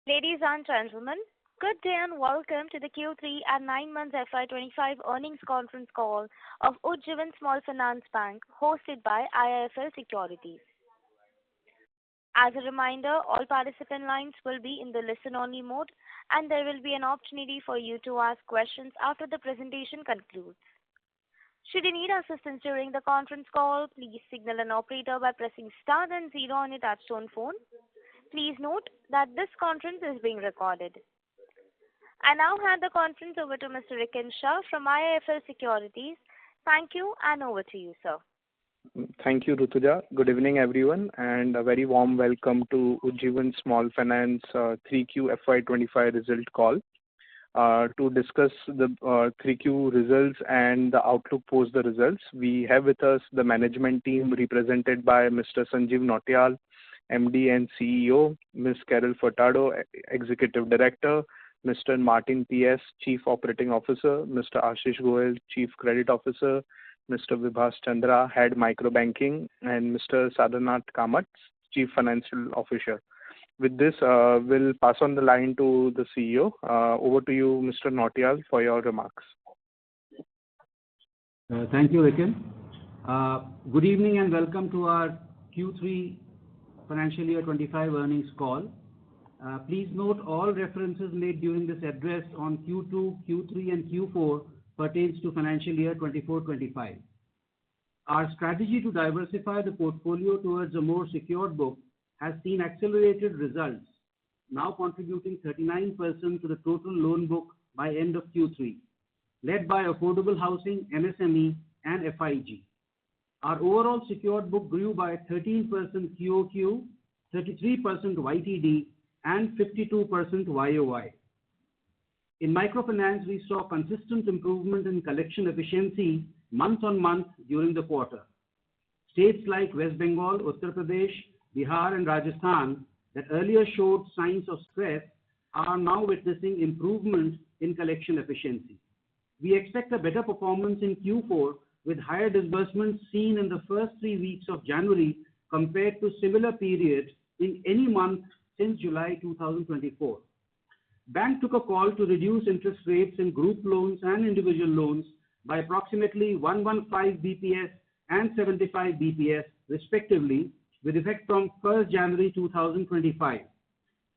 Ladies and gentlemen, good day and welcome to the Q3 and 9 months FY25 earnings conference call of Ujjivan Small Finance Bank hosted by IIFL Securities. As a reminder, all participant lines will be in the listen-only mode and there will be an opportunity for you to ask questions after the presentation concludes. Should you need assistance during the conference call, please signal an operator by pressing star then 0 on your touchtone phone. Please note that this conference is being recorded. I now hand the conference over to Mr. Rikin Shah from IIFL Securities. Thank you and over to you, sir. Thank you, Rutuja. Good evening, everyone, and a very warm welcome to Ujjivan Small Finance 3Q FY25 result call. To discuss the 3Q results and the outlook post the results, we have with us the management team represented by Mr. Sanjeev Nautiyal, MD and CEO, Ms. Carol Furtado, Executive Director, Mr. Martin P.S., Chief Operating Officer, Mr. Ashish Goel, Chief Credit Officer, Mr. Vibhas Chandra, Head Micro Banking, and Mr. Sadranath Kamath, Chief Financial Officer. With this, we'll pass on the line to the CEO. Over to you, Mr. Nautiyal, for your remarks. Thank you, Rikin. Good evening and welcome to our Q3 Financial Year 25 earnings call. Please note all references made during this address on Q2, Q3 and Q4 pertains to Financial Year 24-25. Our strategy to diversify the portfolio towards a more secured book has seen accelerated results, now contributing 39% to the total loan book by end of Q3, led by affordable housing, MSME and FIG. Our overall secured book grew by 13% QOQ, 33% YTD and 52% YOY. In microfinance, we saw consistent improvement in collection efficiency month on month during the quarter. States like West Bengal, Uttar Pradesh, Bihar and Rajasthan that earlier showed signs of stress are now witnessing improvement in collection efficiency. We expect a better performance in Q4 with higher disbursements seen in the first 3 weeks of January compared to similar period in any month since July 2024. Bank took a call to reduce interest rates in group loans and individual loans by approximately 115 BPS and 75 BPS respectively with effect from 1st January 2025.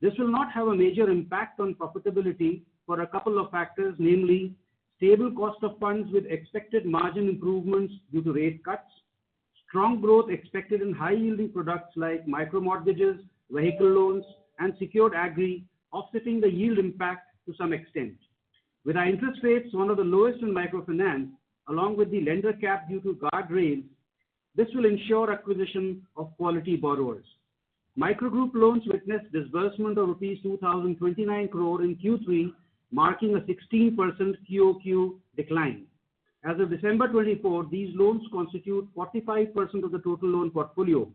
This will not have a major impact on profitability for a couple of factors, namely stable cost of funds with expected margin improvements due to rate cuts, strong growth expected in high-yielding products like micro-mortgages, vehicle loans, and secured agri, offsetting the yield impact to some extent. With our interest rates one of the lowest in microfinance, along with the lender cap due to guardrails, this will ensure acquisition of quality borrowers. Microgroup loans witnessed disbursement of Rs 2,029 crore in Q3, marking a 16% QOQ decline. As of December 24, these loans constitute 45% of the total loan portfolio.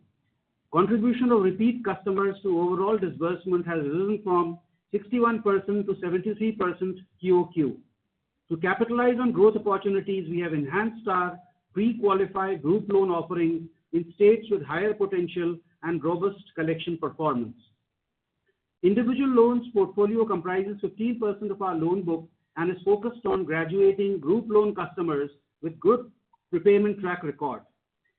Contribution of repeat customers to overall disbursement has risen from 61% to 73% QOQ. To capitalize on growth opportunities, we have enhanced our pre-qualified group loan offerings in states with higher potential and robust collection performance. Individual loans portfolio comprises 15% of our loan book and is focused on graduating group loan customers with good repayment track record.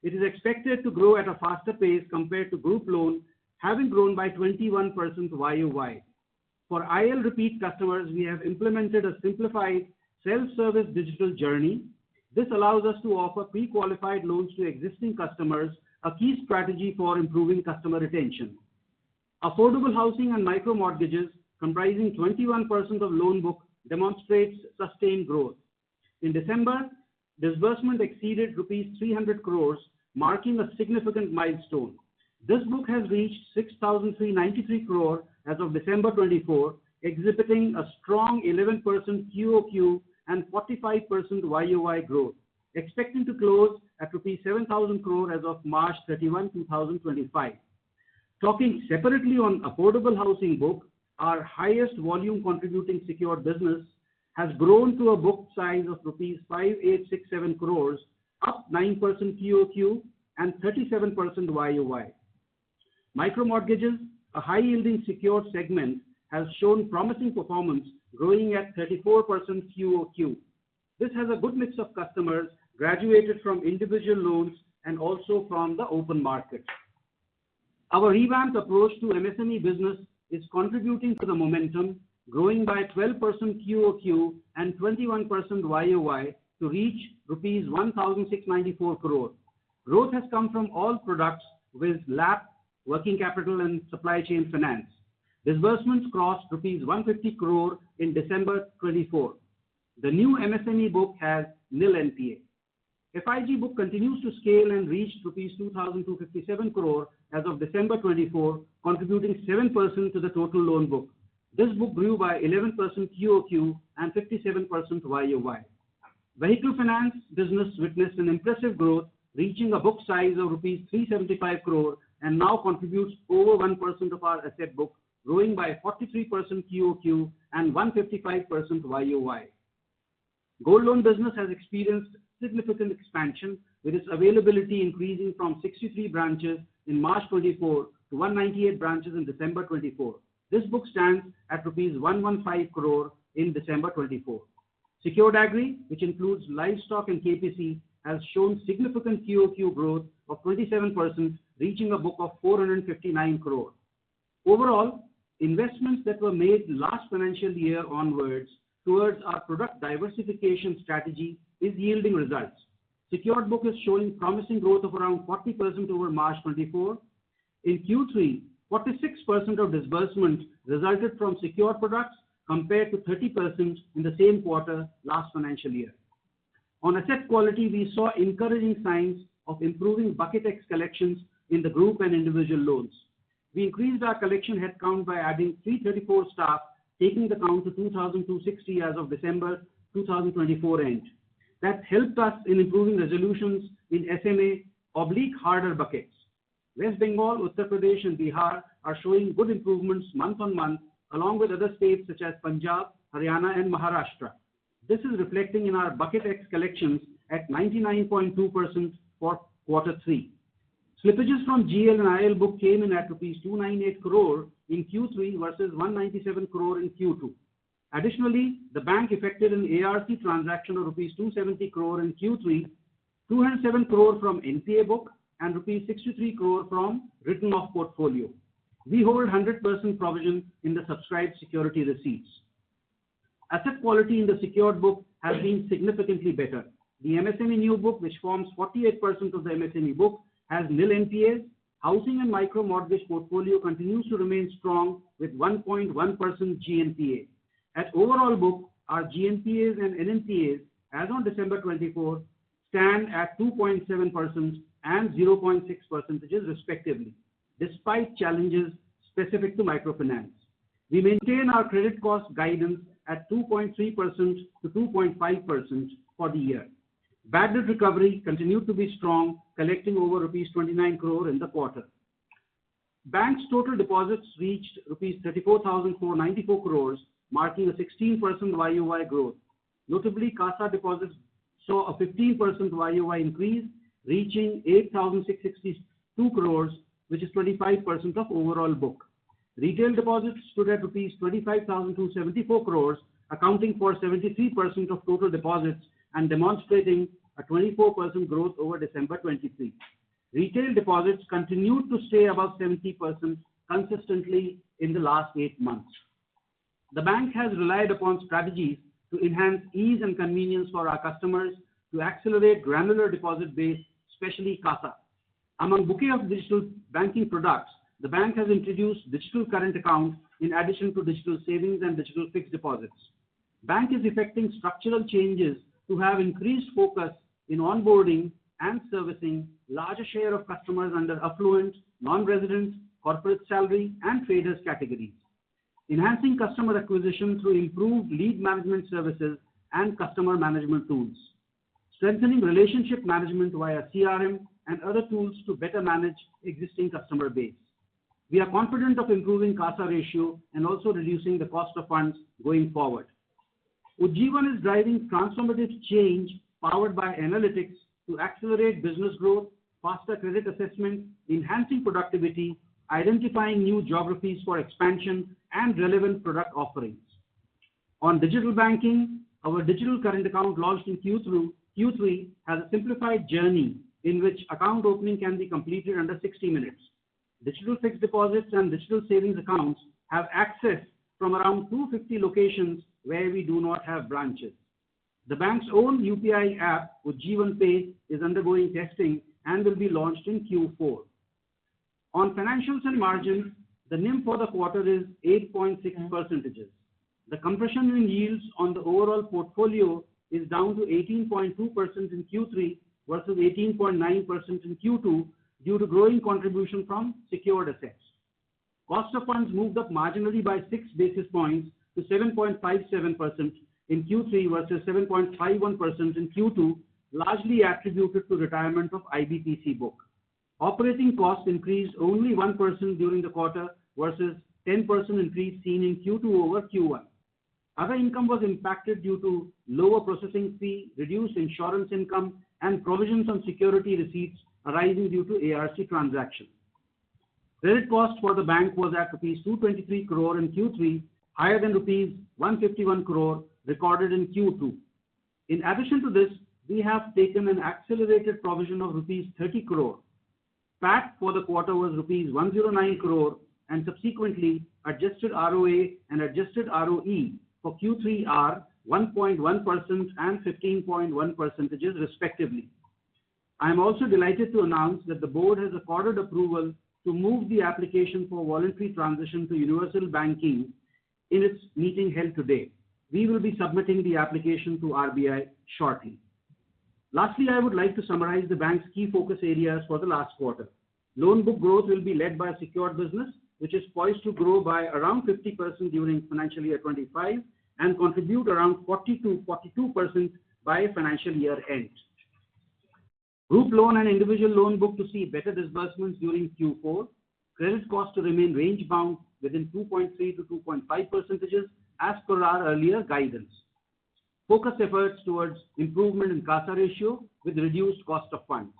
It is expected to grow at a faster pace compared to group loan, having grown by 21% YOY. For IL repeat customers, we have implemented a simplified self-service digital journey. This allows us to offer pre-qualified loans to existing customers, a key strategy for improving customer retention. Affordable housing and micro mortgages, comprising 21% of loan book, demonstrates sustained growth. In December, disbursement exceeded Rs 300 crores, marking a significant milestone. This book has reached 6,393 crore as of December 24, exhibiting a strong 11% QOQ and 45% YOY growth, expecting to close at Rs 7,000 crore as of March 31, 2025. Talking separately on affordable housing book, our highest volume contributing secured business has grown to a book size of Rs 5,867 crores, up 9% QOQ and 37% YOY. Micro mortgages, a high-yielding secured segment, has shown promising performance, growing at 34% QOQ. This has a good mix of customers graduated from individual loans and also from the open market. Our revamped approach to MSME business is contributing to the momentum, growing by 12% QOQ and 21% YOY to reach rupees 1,694 crore. Growth has come from all products with LAP, working capital and supply chain finance. Disbursements crossed rupees 150 crore in December 24. The new MSME book has nil NPA. FIG book continues to scale and reached rupees 2,257 crore as of December 24, contributing 7% to the total loan book. This book grew by 11% QOQ and 57% YOY. Vehicle finance business witnessed an impressive growth, reaching a book size of rupees 375 crore and now contributes over 1% of our asset book, growing by 43% QOQ and 155% YOY. Gold loan business has experienced significant expansion, with its availability increasing from 63 branches in March 24 to 198 branches in December 24. This book stands at rupees 115 crore in December 24. Secured Agri, which includes livestock and KPC, has shown significant QOQ growth of 27%, reaching a book of 459 crore. Overall, investments that were made last financial year onwards towards our product diversification strategy is yielding results. Secured book is showing promising growth of around 40% over March 24. In Q3, 46% of disbursement resulted from secured products compared to 30% in the same quarter last financial year. On asset quality, we saw encouraging signs of improving Bucket X collections in the group and individual loans. We increased our collection headcount by adding 334 staff, taking the count to 2,260 as of December 2024 end. That helped us in improving resolutions in SMA/harder buckets. West Bengal, Uttar Pradesh and Bihar are showing good improvements month on month, along with other states such as Punjab, Haryana and Maharashtra. This is reflecting in our Bucket X collections at 99.2% for Q3. Slippages from GL and IL book came in at rupees 298 crore in Q3 versus 197 crore in Q2. Additionally, the bank effected an ARC transaction of rupees 270 crore in Q3, 207 crore from NPA book and rupees 63 crore from written off portfolio. We hold 100% provision in the subscribed security receipts. Asset quality in the secured book has been significantly better. The MSME new book, which forms 48% of the MSME book, has nil NPAs. Housing and micro mortgage portfolio continues to remain strong with 1.1% GNPA. At overall book, our GNPAs and NNPAs as on December 24 stand at 2.7% and 0.6% respectively, despite challenges specific to microfinance. We maintain our credit cost guidance at 2.3% to 2.5% for the year. Bad debt recovery continued to be strong, collecting over rupees 29 crore in the quarter. Bank's total deposits reached rupees 34,494 crores, marking a 16% YOY growth. Notably, CASA deposits saw a 15% YOY increase, reaching 8,662 crores, which is 25% of overall book. Retail deposits stood at rupees 25,274 crores, accounting for 73% of total deposits and demonstrating a 24% growth over December 23. Retail deposits continued to stay above 70% consistently in the last 8 months. The bank has relied upon strategies to enhance ease and convenience for our customers to accelerate granular deposit base, especially CASA. Among bouquet of digital banking products, the bank has introduced digital current account in addition to digital savings and digital fixed deposits. Bank is effecting structural changes to have increased focus in onboarding and servicing larger share of customers under affluent, non-resident, corporate salary and traders categories. Enhancing customer acquisition through improved lead management services and customer management tools. Strengthening relationship management via CRM and other tools to better manage existing customer base. We are confident of improving CASA ratio and also reducing the cost of funds going forward. Ujjivan is driving transformative change powered by analytics to accelerate business growth, faster credit assessment, enhancing productivity, identifying new geographies for expansion and relevant product offerings. On digital banking, our digital current account launched in Q3 has a simplified journey in which account opening can be completed under 60 minutes. Digital fixed deposits and digital savings accounts have access from around 250 locations where we do not have branches. The bank's own UPI app, Ujjivan Pay, is undergoing testing and will be launched in Q4. On financials and margins, the NIM for the quarter is 8.6%. The compression in yields on the overall portfolio is down to 18.2% in Q3 versus 18.9% in Q2 due to growing contribution from secured assets. Cost of funds moved up marginally by 6 basis points to 7.57% in Q3 versus 7.51% in Q2, largely attributed to retirement of IBPC book. Operating costs increased only 1% during the quarter versus 10% increase seen in Q2 over Q1. Other income was impacted due to lower processing fee, reduced insurance income, and provisions on security receipts arising due to ARC transactions. Credit cost for the bank was at rupees 223 crore in Q3, higher than rupees 151 crore recorded in Q2. In addition to this, we have taken an accelerated provision of rupees 30 crore. PAT for the quarter was rupees 109 crore, and subsequently adjusted ROA and adjusted ROE for Q3 are 1.1% and 15.1% respectively. I am also delighted to announce that the board has accorded approval to move the application for voluntary transition to universal banking in its meeting held today. We will be submitting the application to RBI shortly. Lastly, I would like to summarize the bank's key focus areas for the last quarter. Loan book growth will be led by secured business, which is poised to grow by around 50% during financial year 25 and contribute around 40 to 42% by financial year end. Group loan and individual loan book to see better disbursements during Q4. Credit cost to remain range bound within 2.3 to 2.5% as per our earlier guidance. Focused efforts towards improvement in CASA ratio with reduced cost of funds.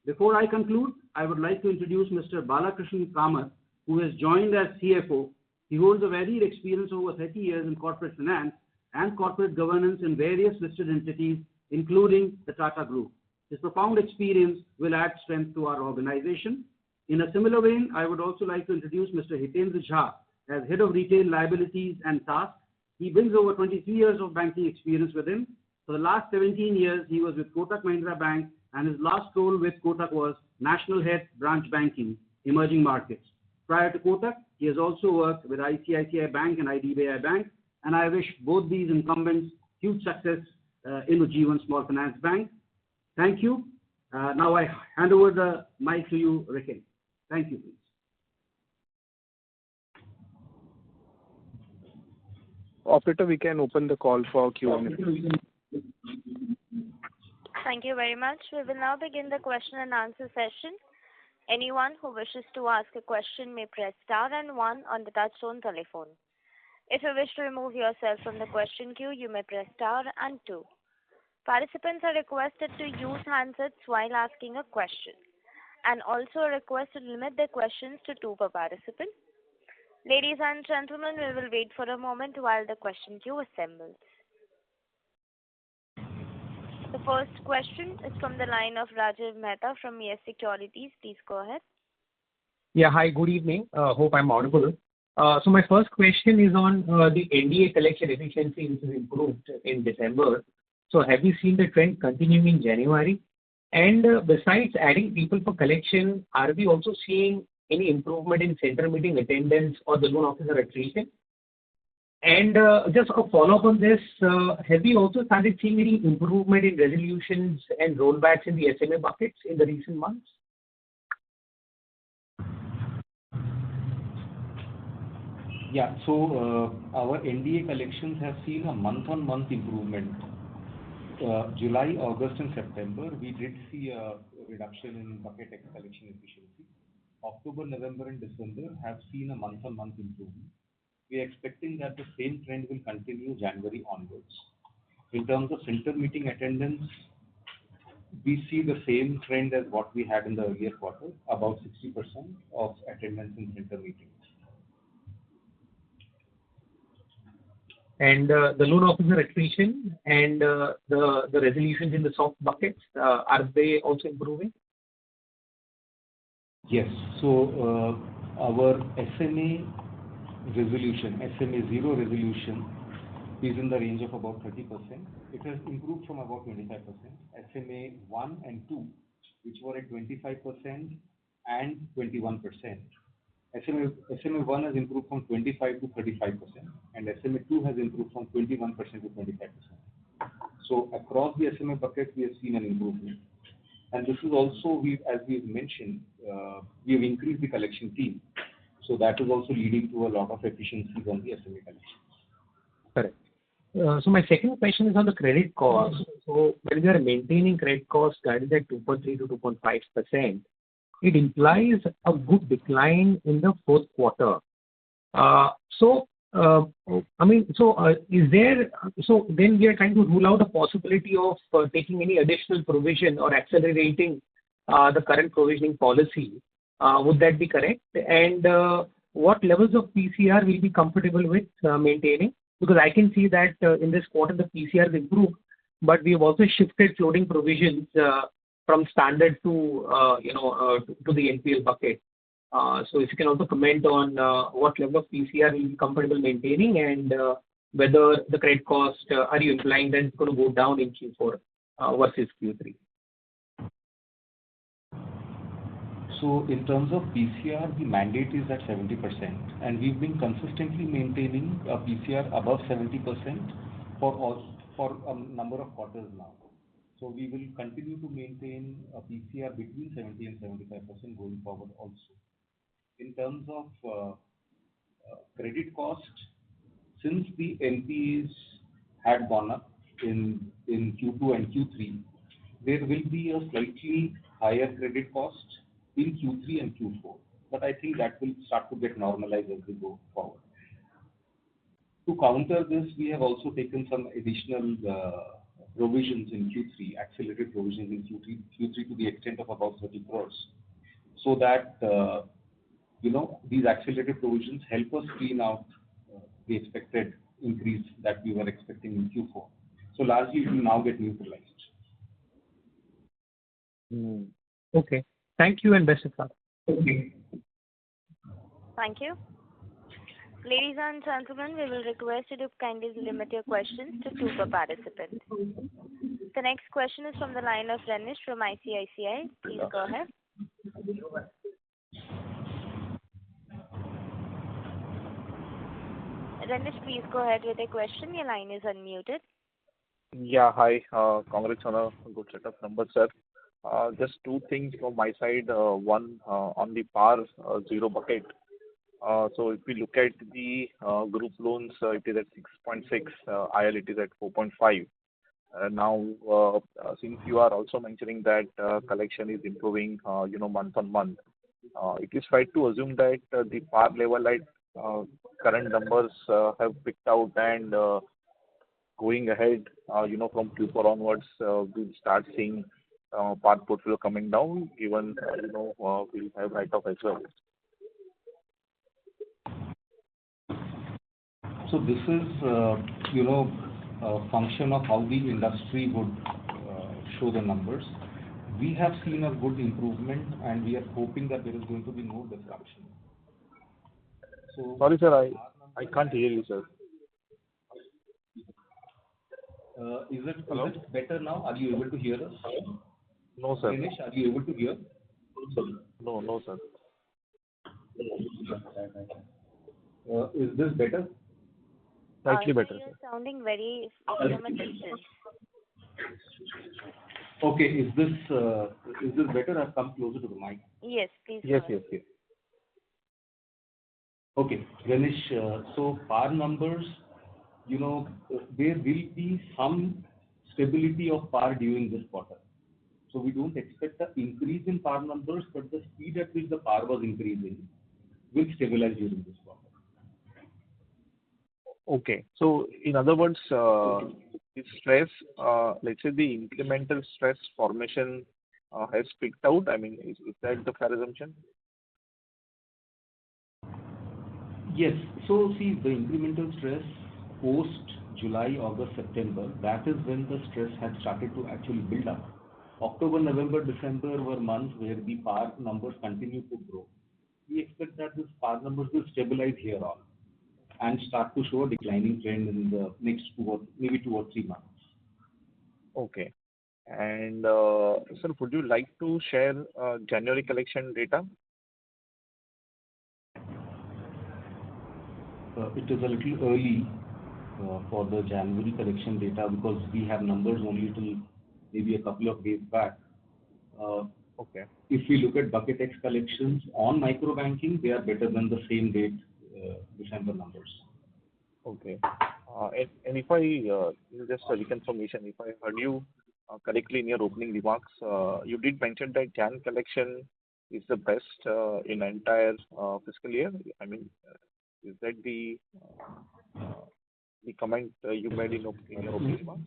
Before I conclude, I would like to introduce Mr. Balakrishnan Kamath, who has joined as CFO. He holds a varied experience over 30 years in corporate finance and corporate governance in various listed entities, including the Tata Group. His profound experience will add strength to our organization. In a similar vein, I would also like to introduce Mr. Hitendra Jha as Head of Retail Liabilities and Task. He brings over 23 years of banking experience with him. For the last 17 years, he was with Kotak Mahindra Bank, and his last role with Kotak was National Head Branch Banking, Emerging Markets. Prior to Kotak, he has also worked with ICICI Bank and IDBI Bank, and I wish both these incumbents huge success in Ujjivan Small Finance Bank. Thank you. Now I hand over the mic to you, Rikin. Thank you, please. Operator, we can open the call for Q&A. Thank you very much. We will now begin the question and answer session. Anyone who wishes to ask a question may press star and 1 on the touchtone telephone. If you wish to remove yourself from the question queue, you may press star and 2. Participants are requested to use handsets while asking a question, and also request to limit their questions to 2 per participant. Ladies and gentlemen, we will wait for a moment while the question queue assembles. The first question is from the line of Rajiv Mehta from Yes Securities. Please go ahead. Yeah, hi, good evening. Hope I'm audible. So my first question is on the NDA collection efficiency, which is improved in December. So have you seen the trend continuing in January? And besides adding people for collection, are we also seeing any improvement in center meeting attendance or the loan officer attrition? And just a follow-up on this, have you also started seeing any improvement in resolutions and rollbacks in the SMA buckets in the recent months? Yeah, so our NDA collections have seen a month-on-month improvement. July, August, and September, we did see a reduction in bucket X collection efficiency. October, November, and December have seen a month-on-month improvement. We are expecting that the same trend will continue January onwards. In terms of center meeting attendance, We see the same trend as what we had in the earlier quarter, about 60% of attendance in center meetings. And the loan officer attrition and the resolutions in the soft buckets, are they also improving? Yes. So our SMA resolution, SMA 0 resolution is in the range of about 30%. It has improved from about 25%. SMA 1 and 2, which were at 25% and 21%. SMA 1 has improved from 25 to 35%, and SMA 2 has improved from 21% to 25%. So across the SMA bucket, we have seen an improvement. And this is also, as we've mentioned, we have increased the collection team. So that is also leading to a lot of efficiencies on the SMA collections. Correct. So my second question is on the credit cost. So when we are maintaining credit cost guided at 2.3 to 2.5%, it implies a good decline in the fourth quarter. Is there, so then we are trying to rule out a possibility of taking any additional provision or accelerating the current provisioning policy. Would that be correct? And what levels of PCR will be comfortable with maintaining? Because I can see that in this quarter the PCR has improved, but we have also shifted floating provisions from standard to to the NPL bucket. So if you can also comment on what level of PCR will be comfortable maintaining, and whether the credit cost, are you implying that it's going to go down in Q4 versus Q3? So in terms of PCR, the mandate is at 70%, and we've been consistently maintaining a PCR above 70% for a number of quarters now. So we will continue to maintain a PCR between 70 and 75% going forward also. In terms of credit cost, since the NPs had gone up in Q2 and Q3, there will be a slightly higher credit cost in Q3 and Q4. But I think that will start to get normalized as we go forward. To counter this, we have also taken some additional provisions in Q3, accelerated provisions in Q3 to the extent of about 30 crores. So that, these accelerated provisions help us clean out the expected increase that we were expecting in Q4. So largely it will now get neutralized. Okay. Thank you and best of luck. Okay. Thank you. Ladies and gentlemen, we will request you to kindly limit your questions to 2 per participant. The next question is from the line of Renish from ICICI. Please go ahead. Renish, please go ahead with a question. Your line is unmuted. Yeah, hi. Congrats on a good set of numbers, sir. Just 2 things from my side. One, on the PAR 0 bucket. So if we look at the group loans, it is at 6.6, IL it is at 4.5. Now, since you are also mentioning that collection is improving, month on month, it is right to assume that the PAR level at current numbers have picked out, and going ahead, from Q4 onwards, we'll start seeing PAR portfolio coming down, even, we'll have write-off as well. So this is, a function of how the industry would show the numbers. We have seen a good improvement, and we are hoping that there is going to be no disruption. So, sorry, sir, I can't hear you, sir. Is it better now? Are you able to hear us? No, sir. Ganesh, are you able to hear? No, sir. Is this better? Slightly better, You're sir. sounding very from a distance. Okay, is this better? I've come closer to the mic. Yes, please. Yes. Okay, Ganesh, so PAR numbers, there will be some stability of PAR during this quarter. So we don't expect an increase in PAR numbers, but the speed at which the PAR was increasing will stabilize during this quarter. Okay. So in other words, the the stress, let's say the incremental stress formation has peaked out? I mean, is that the fair assumption? Yes. So see, the incremental stress post July, August, September, that is when the stress had started to actually build up. October, November, December were months where the PAR numbers continue to grow. We expect that this PAR numbers will stabilize here on and start to show a declining trend in the next maybe 2 or 3 months. Okay. And sir, would you like to share January collection data? It is a little early for the January collection data because we have numbers only till maybe a couple of days back. Okay. If we look at bucket X collections on micro banking, they are better than the same date December numbers. Okay. And if I just a reconfirmation, if I heard you correctly in your opening remarks, you did mention that Jan collection is the best in entire fiscal year. I mean, is that the comment you made in your opening remarks?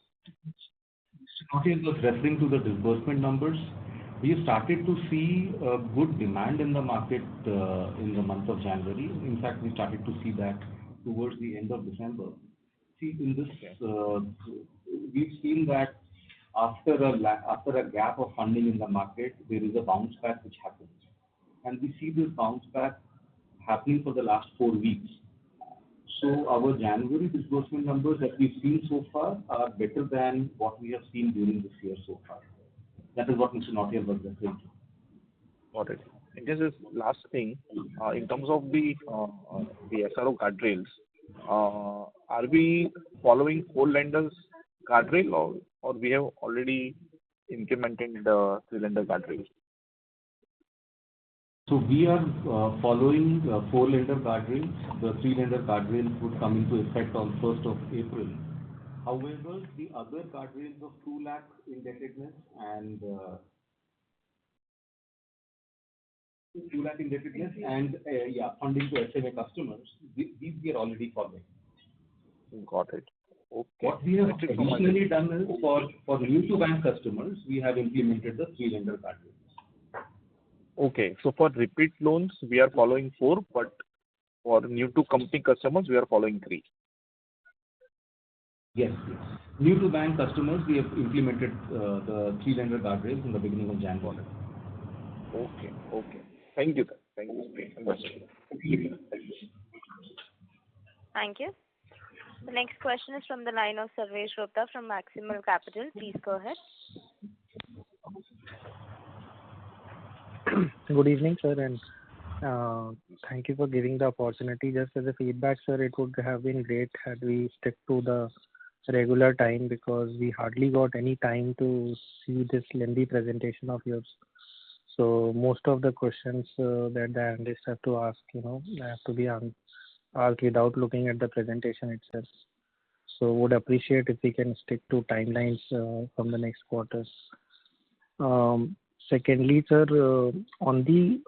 Mr. was referring to the disbursement numbers. We started to see good demand in the market in the month of January. In fact, we started to see that towards the end of December. See, in this, we've seen that after a gap of funding in the market, there is a bounce back which happens. And we see this bounce back happening for the last 4 weeks. So our January disbursement numbers that we've seen so far are better than what we have seen during this year so far. That is what Mr. Nautiyal was referring to. Got it. And just this last thing, in terms of the SRO guardrails, are we following 4 lenders guardrail or we have already implemented the 3 lender guardrails? So we are following 4 lender guardrails. The 3 lender guardrails would come into effect on 1st of April. However, the other guardrails of 2 lakh indebtedness and 2 lakh indebtedness and funding to SMA customers, these we are already following. Got it. Okay. What we have additionally done is for new to bank customers, we have implemented the 3 lender guardrails. Okay. So for repeat loans, we are following 4, but for new to company customers, we are following 3. Yes. New to bank customers, we have implemented the 3 lender guardrails in the beginning of January. Okay. Thank you, sir. Thank you. Thank you. The next question is from the line of Sarvesh Gupta from Maximal Capital. Please go ahead. Good evening, sir, and thank you for giving the opportunity. Just as a feedback, sir, it would have been great had we stick to the regular time because we hardly got any time to see this lengthy presentation of yours. So most of the questions that the analysts have to ask, have to be asked without looking at the presentation itself. So would appreciate if we can stick to timelines from the next quarters. Secondly, sir, on the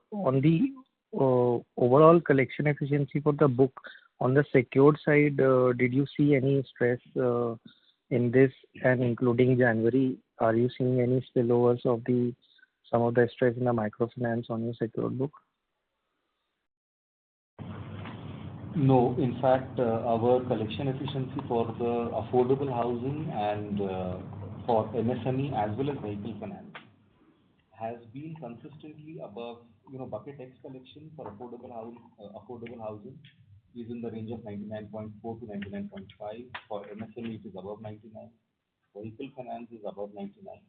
overall collection efficiency for the book, on the secured side, did you see any stress in this and including January? Are you seeing any spillovers of some of the stress in the microfinance on your secured book? No, in fact, our collection efficiency for the affordable housing and for MSME as well as vehicle finance has been consistently above, bucket X collection for affordable housing is in the range of 99.4 to 99.5. For MSME, it is above 99. Vehicle finance is above 99.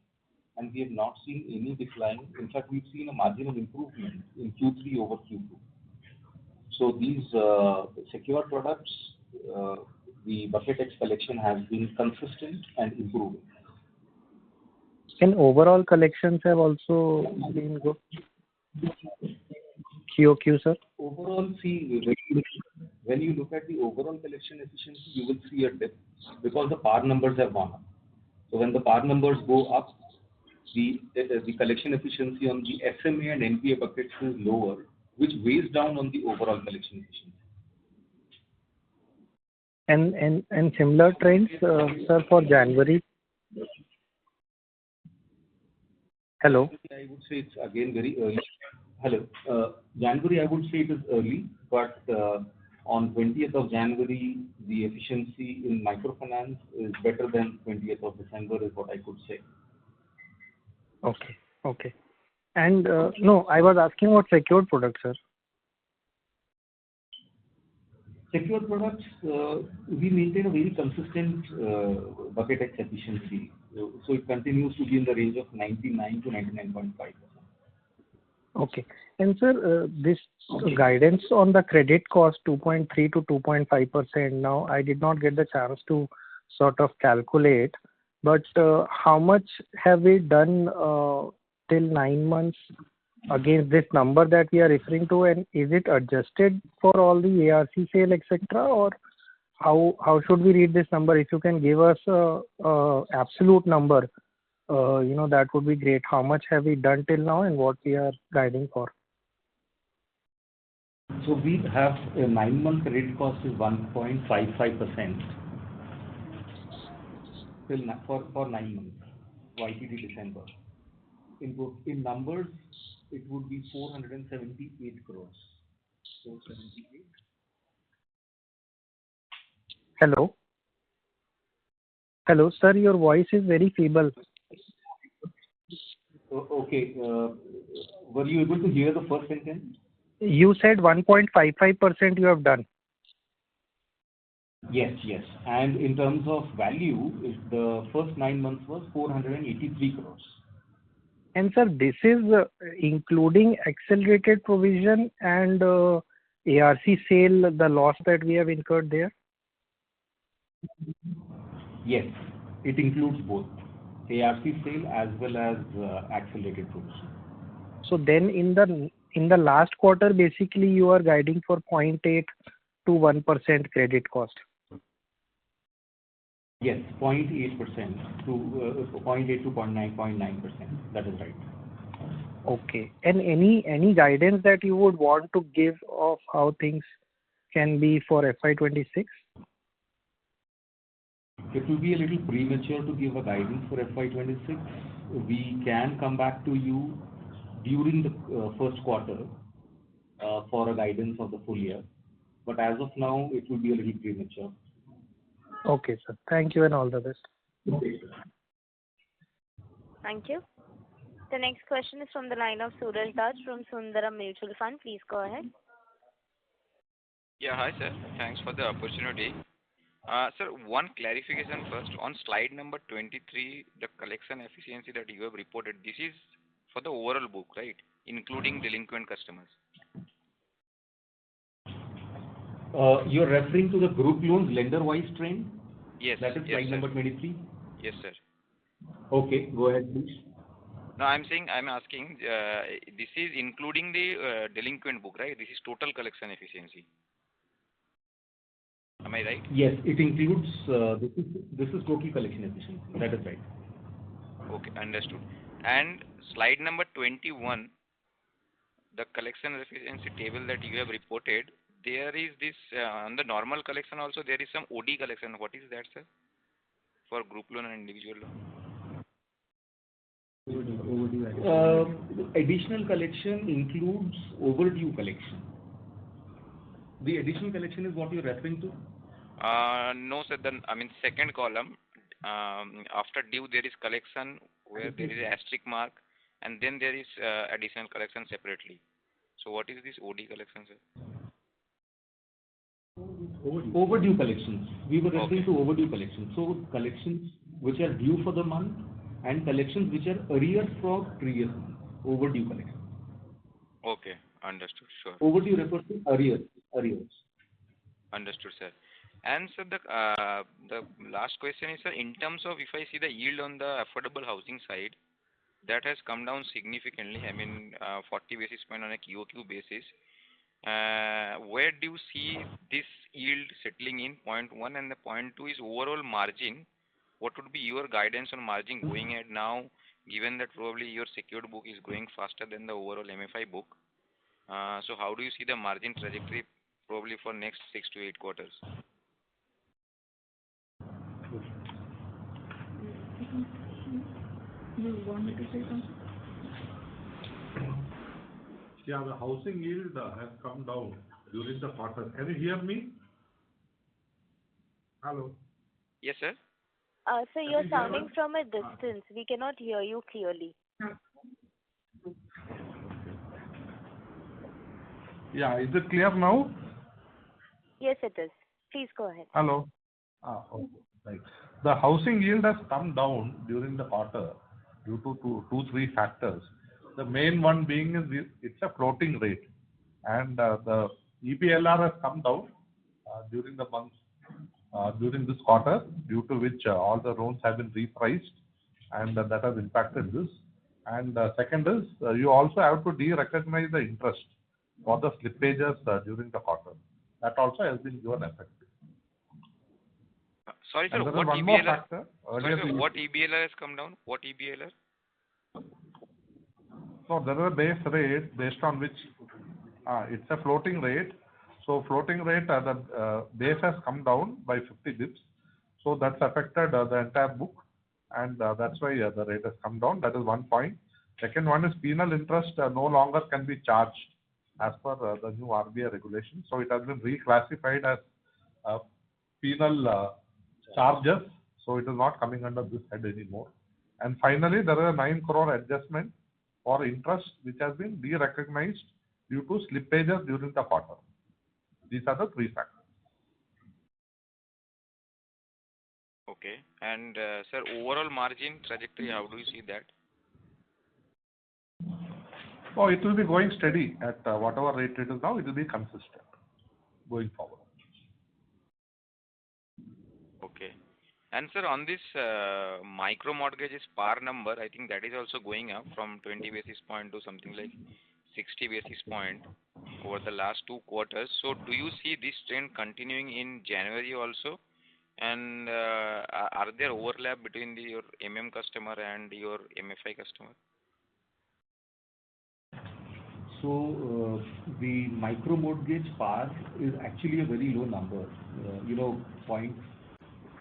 And we have not seen any decline. In fact, we've seen a marginal improvement in Q3 over Q2. So these secure products, the bucket X collection has been consistent and improving. And overall collections have also been good? QOQ, sir? Overall, see, when you look at the overall collection efficiency, you will see a dip because the PAR numbers have gone up. So when the PAR numbers go up, the collection efficiency on the SMA and NPA buckets is lower, which weighs down on the overall collection efficiency. And similar trends, sir, for January? Hello? I would say it's again very early. Hello. January, I would say it is early, but on 20th of January, the efficiency in microfinance is better than 20th of December, is what I could say. Okay. Okay. And no, I was asking about secured products, sir. Secured products, we maintain a very consistent bucket X efficiency. So it continues to be in the range of 99 to 99.5%. Okay. And sir, this guidance on the credit cost 2.3 to 2.5%. Now, I did not get the chance to sort of calculate, but how much have we done till 9 months against this number that we are referring to, and is it adjusted for all the ARC sale, etc., or how should we read this number? If you can give us a absolute number, that would be great. How much have we done till now and what we are guiding for? So we have a 9-month credit cost is 1.55% for 9 months, YTD December. In numbers, it would be 478 crores. 478. Hello? Hello, sir, your voice is very feeble. Okay. Were you able to hear the first sentence? You said 1.55% you have done. Yes, yes. And in terms of value, the first 9 months was 483 crores. And sir, this is including accelerated provision and ARC sale, the loss that we have incurred there? Yes, it includes both ARC sale as well as accelerated provision. So then in the last quarter, basically you are guiding for 0.8 to 1% credit cost. Yes, 0.8% to 0.8 to 0.9%. That is right. Okay. And any guidance that you would want to give of how things can be for FY26? It will be a little premature to give a guidance for FY26. We can come back to you during the first quarter for a guidance of the full year. But as of now, it will be a little premature. Okay, sir. Thank you and all the best. Thank you. The next question is from the line of Suraj Das from Sundaram Mutual Fund. Please go ahead. Yeah, hi sir. Thanks for the opportunity. Sir, one clarification first. On slide number 23, the collection efficiency that you have reported, this is for the overall book, right? Including delinquent customers. You're referring to the group loans lender-wise trend? Yes. That is slide number 23? Yes, sir. Okay, go ahead, please. No, I'm asking, this is including the delinquent book, right? This is total collection efficiency. Am I right? Yes, it includes, this is total collection efficiency. That is right. Okay, understood. And slide number 21, the collection efficiency table that you have reported, there is this, on the normal collection also, there is some OD collection. What is that, sir? For group loan and individual loan? Additional collection includes overdue collection. The additional collection is what you're referring to? No, sir. Second column, after due, there is collection where there is an asterisk mark, and then there is additional collection separately. So what is this OD collection, sir? Overdue collections. We were referring to overdue collections. So collections which are due for the month and collections which are arrears from previous month. Overdue collections. Okay, understood. Sure. Overdue refers to arrears. Understood, sir. And sir, the last question is, sir, in terms of if I see the yield on the affordable housing side, that has come down significantly. 40 basis point on a QOQ basis. Where do you see this yield settling in? Point one, and the point two is overall margin. What would be your guidance on margin going ahead now, given that probably your secured book is growing faster than the overall MFI book? So how do you see the margin trajectory probably for next 6 to 8 quarters? You want me to say something? Yeah, the housing yield has come down during the quarter. Can you hear me? Hello? Yes, sir. So you're sounding from a distance. We cannot hear you clearly. Yeah, is it clear now? Yes, it is. Please go ahead. Hello? Okay. Right. The housing yield has come down during the quarter due to three factors. The main one being is it's a floating rate, and the EBLR has come down during the month, during this quarter, due to which all the loans have been repriced, and that has impacted this. And second is you also have to de-recognize the interest for the slippages during the quarter. That also has been given effect. Sorry, sir. And there What is one more EBLR? factor. Sorry, sir. What EBLR has come down? What EBLR? So there is a base rate based on which it's a floating rate. So floating rate, the base has come down by 50 bips. So that's affected the entire book, and that's why the rate has come down. That is one point. Second one is penal interest no longer can be charged as per the new RBI regulation. So it has been reclassified as penal charges. So it is not coming under this head anymore. And finally, there is a 9 crore adjustment for interest which has been de-recognized due to slippages during the quarter. These are the three factors. Okay. And sir, overall margin trajectory, how do you see that? Oh, it will be going steady at whatever rate it is now. It will be consistent going forward. Okay. And sir, on this micro mortgages par number, I think that is also going up from 20 basis point to something like 60 basis point over the last 2 quarters. So do you see this trend continuing in January also? And are there overlap between your MM customer and your MFI customer? So the micro mortgage par is actually a very low number. Point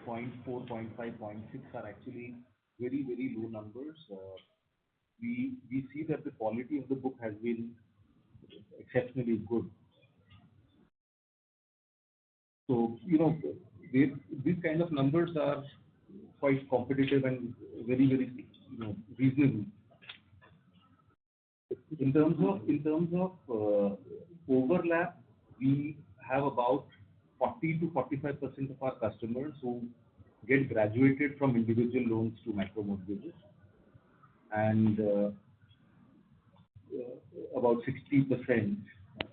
0.4, 0.5, 0.6 are actually very, very low numbers. We see that the quality of the book has been exceptionally good. So, these kind of numbers are quite competitive and very, very, reasonable. In terms of overlap, we have about 40 to 45% of our customers who get graduated from individual loans to micro mortgages, and about 60%,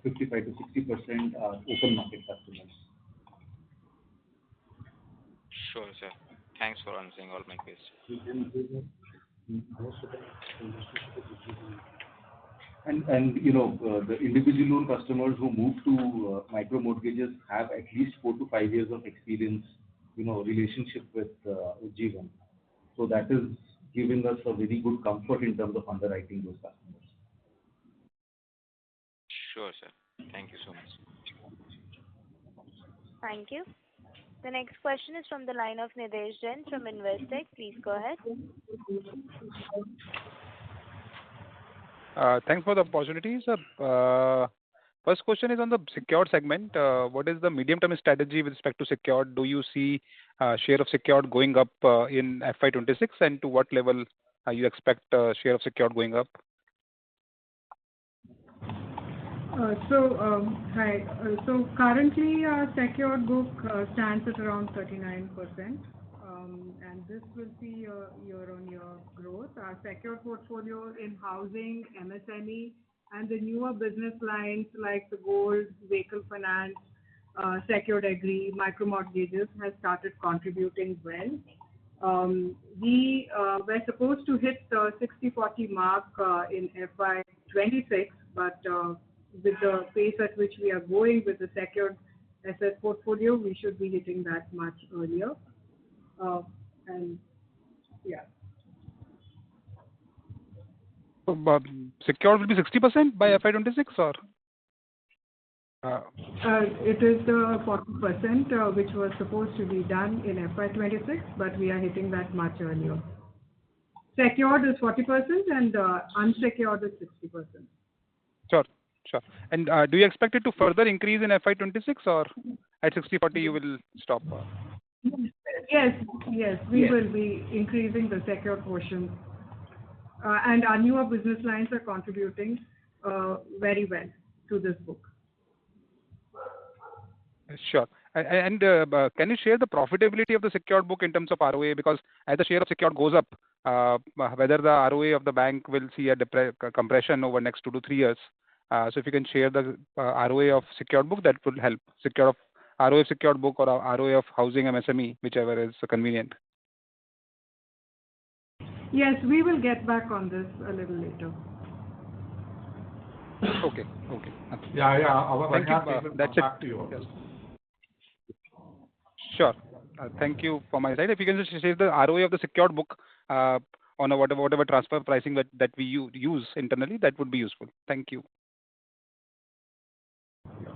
55 to 60% are open market customers. Sure, sir. Thanks for answering all my questions. And the individual loan customers who move to micro mortgages have at least 4 to 5 years of experience, relationship with Ujjivan. So that is giving us a very good comfort in terms of underwriting those customers. Sure, sir. Thank you so much. Thank you. The next question is from the line of Nidesh Jain from Investec. Please go ahead. Thanks for the opportunity, sir. First question is on the secured segment. What is the medium-term strategy with respect to secured? Do you see share of secured going up in FY26, and to what level you expect share of secured going up? Hi. So currently our secured book stands at around 39%. And this will see a year-on-year growth. Our secured portfolio in housing, MSME, and the newer business lines like the gold, vehicle finance, secured agri, micro mortgages has started contributing well. We were supposed to hit the 60-40 mark in FY26, but with the pace at which we are going with the secured asset portfolio, we should be hitting that much earlier. And yeah. So, secured will be 60% by FY26, or? It is the 40%, which was supposed to be done in FY26, but we are hitting that much earlier. Secured is 40% and unsecured is 60%. Sure. And do you expect it to further increase in FY26, or at 60/40 you will stop? Yes, we will be increasing the secured portion. And our newer business lines are contributing very well to this book. Sure. And can you share the profitability of the secured book in terms of ROA? Because as the share of secured goes up, whether the ROA of the bank will see a compression over next 2 to 3 years. So if you can share the ROA of secured book, that would help. ROA of secured book or ROA of housing MSME, whichever is convenient. Yes, we will get back on this a little later. Okay. Thank you. That's it. To you. Yes. Sure. Thank you for my side. If you can just share the ROA of the secured book on a whatever transfer pricing that we use internally, that would be useful. Thank you.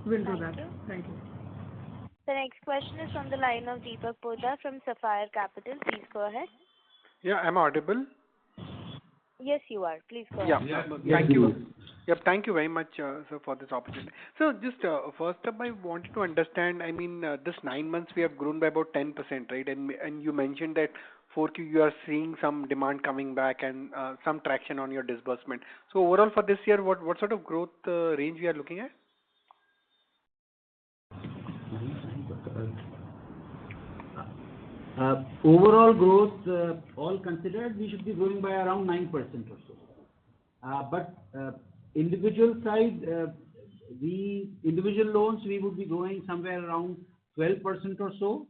We'll do that. Thank you. The next question is from the line of Deepak Poddar from Sapphire Capital. Please go ahead. Yeah, am I audible? Yes, you are. Please go ahead. Yeah, thank you. Yep, thank you very much, sir, for this opportunity. So, just first up, I wanted to understand. I mean, this 9 months we have grown by about 10%, right? And you mentioned that 4Q you are seeing some demand coming back and some traction on your disbursement. So, overall for this year, what sort of growth range we are looking at? Overall growth, all considered, we should be growing by around 9% or so. But individual side, the individual loans, we would be growing somewhere around 12% or so.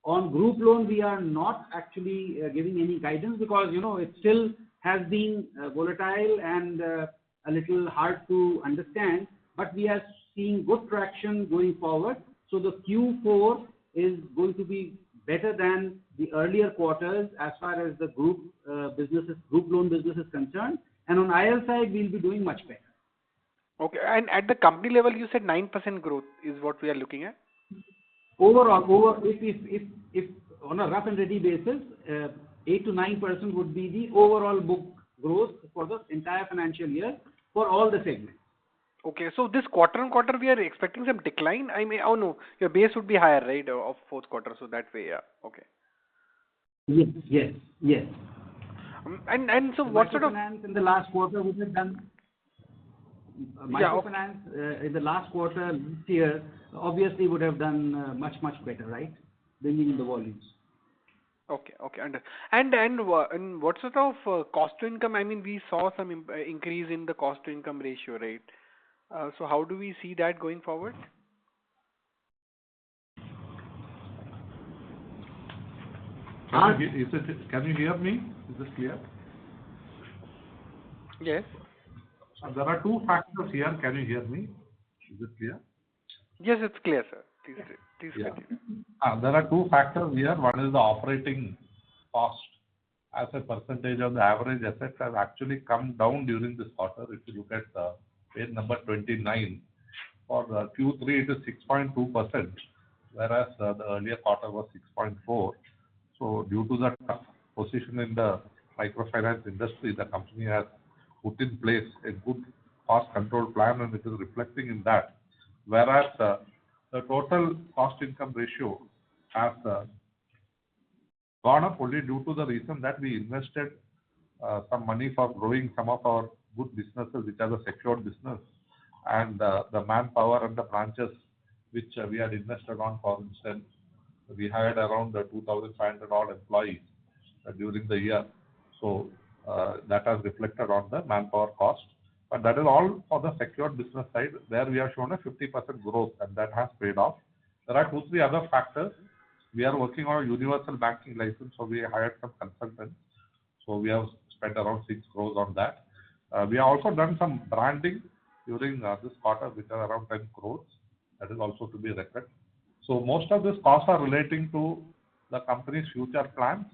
On group loan, we are not actually giving any guidance because, it still has been volatile and a little hard to understand. But we are seeing good traction going forward. So the Q4 is going to be better than the earlier quarters as far as the group loan business is concerned. And on IL side, we'll be doing much better. Okay, and at the company level, you said 9% growth is what we are looking at? Overall, if on a rough and ready basis, 8 to 9% would be the overall book growth for the entire financial year for all the segments. Okay, so this quarter on quarter, we are expecting some decline. I mean, no, your base would be higher, right, of fourth quarter. So that way, yeah, okay. Yes. And so what sort of microfinance in the last quarter would have done? Microfinance in the last quarter this year obviously would have done much better, right? Bringing in the volumes. Okay, and what sort of cost to income? I mean, we saw some increase in the cost to income ratio, right? So how do we see that going forward? Can you hear me? Is this clear? Yes. There are two factors here. Can you hear me? Is it clear? Yes, it's clear, sir. Please continue. There are two factors here. One is the operating cost as a percentage of the average assets has actually come down during this quarter. If you look at page number 29, for Q3 it is 6.2%, whereas the earlier quarter was 6.4%. So due to the tough position in the microfinance industry, the company has put in place a good cost control plan and it is reflecting in that. Whereas the total cost income ratio has gone up only due to the reason that we invested some money for growing some of our good businesses, which are the secured business, and the manpower and the branches which we had invested on. For instance, we hired around 2,500 odd employees during the year. So that has reflected on the manpower cost. But that is all for the secured business side, where we have shown a 50% growth, and that has paid off. There are 2-3 other factors. We are working on a universal banking license, so we hired some consultants. So we have spent around 6 crores on that. We have also done some branding during this quarter, which are around 10 crores. That is also to be reckoned. So most of these costs are relating to the company's future plans,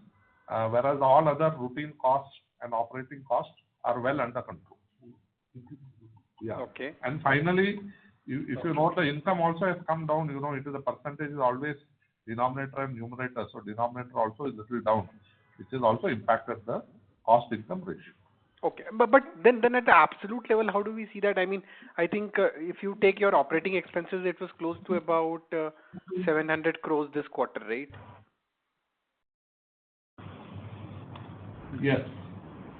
whereas all other routine costs and operating costs are well under control. Yeah. Okay. And finally, If you note, the income also has come down. It is the percentage is always denominator and numerator. So denominator also is little down, which has also impacted the cost income ratio. Okay. But then at the absolute level, how do we see that? I mean, I think if you take your operating expenses, it was close to about 700 crores this quarter, right? Yes.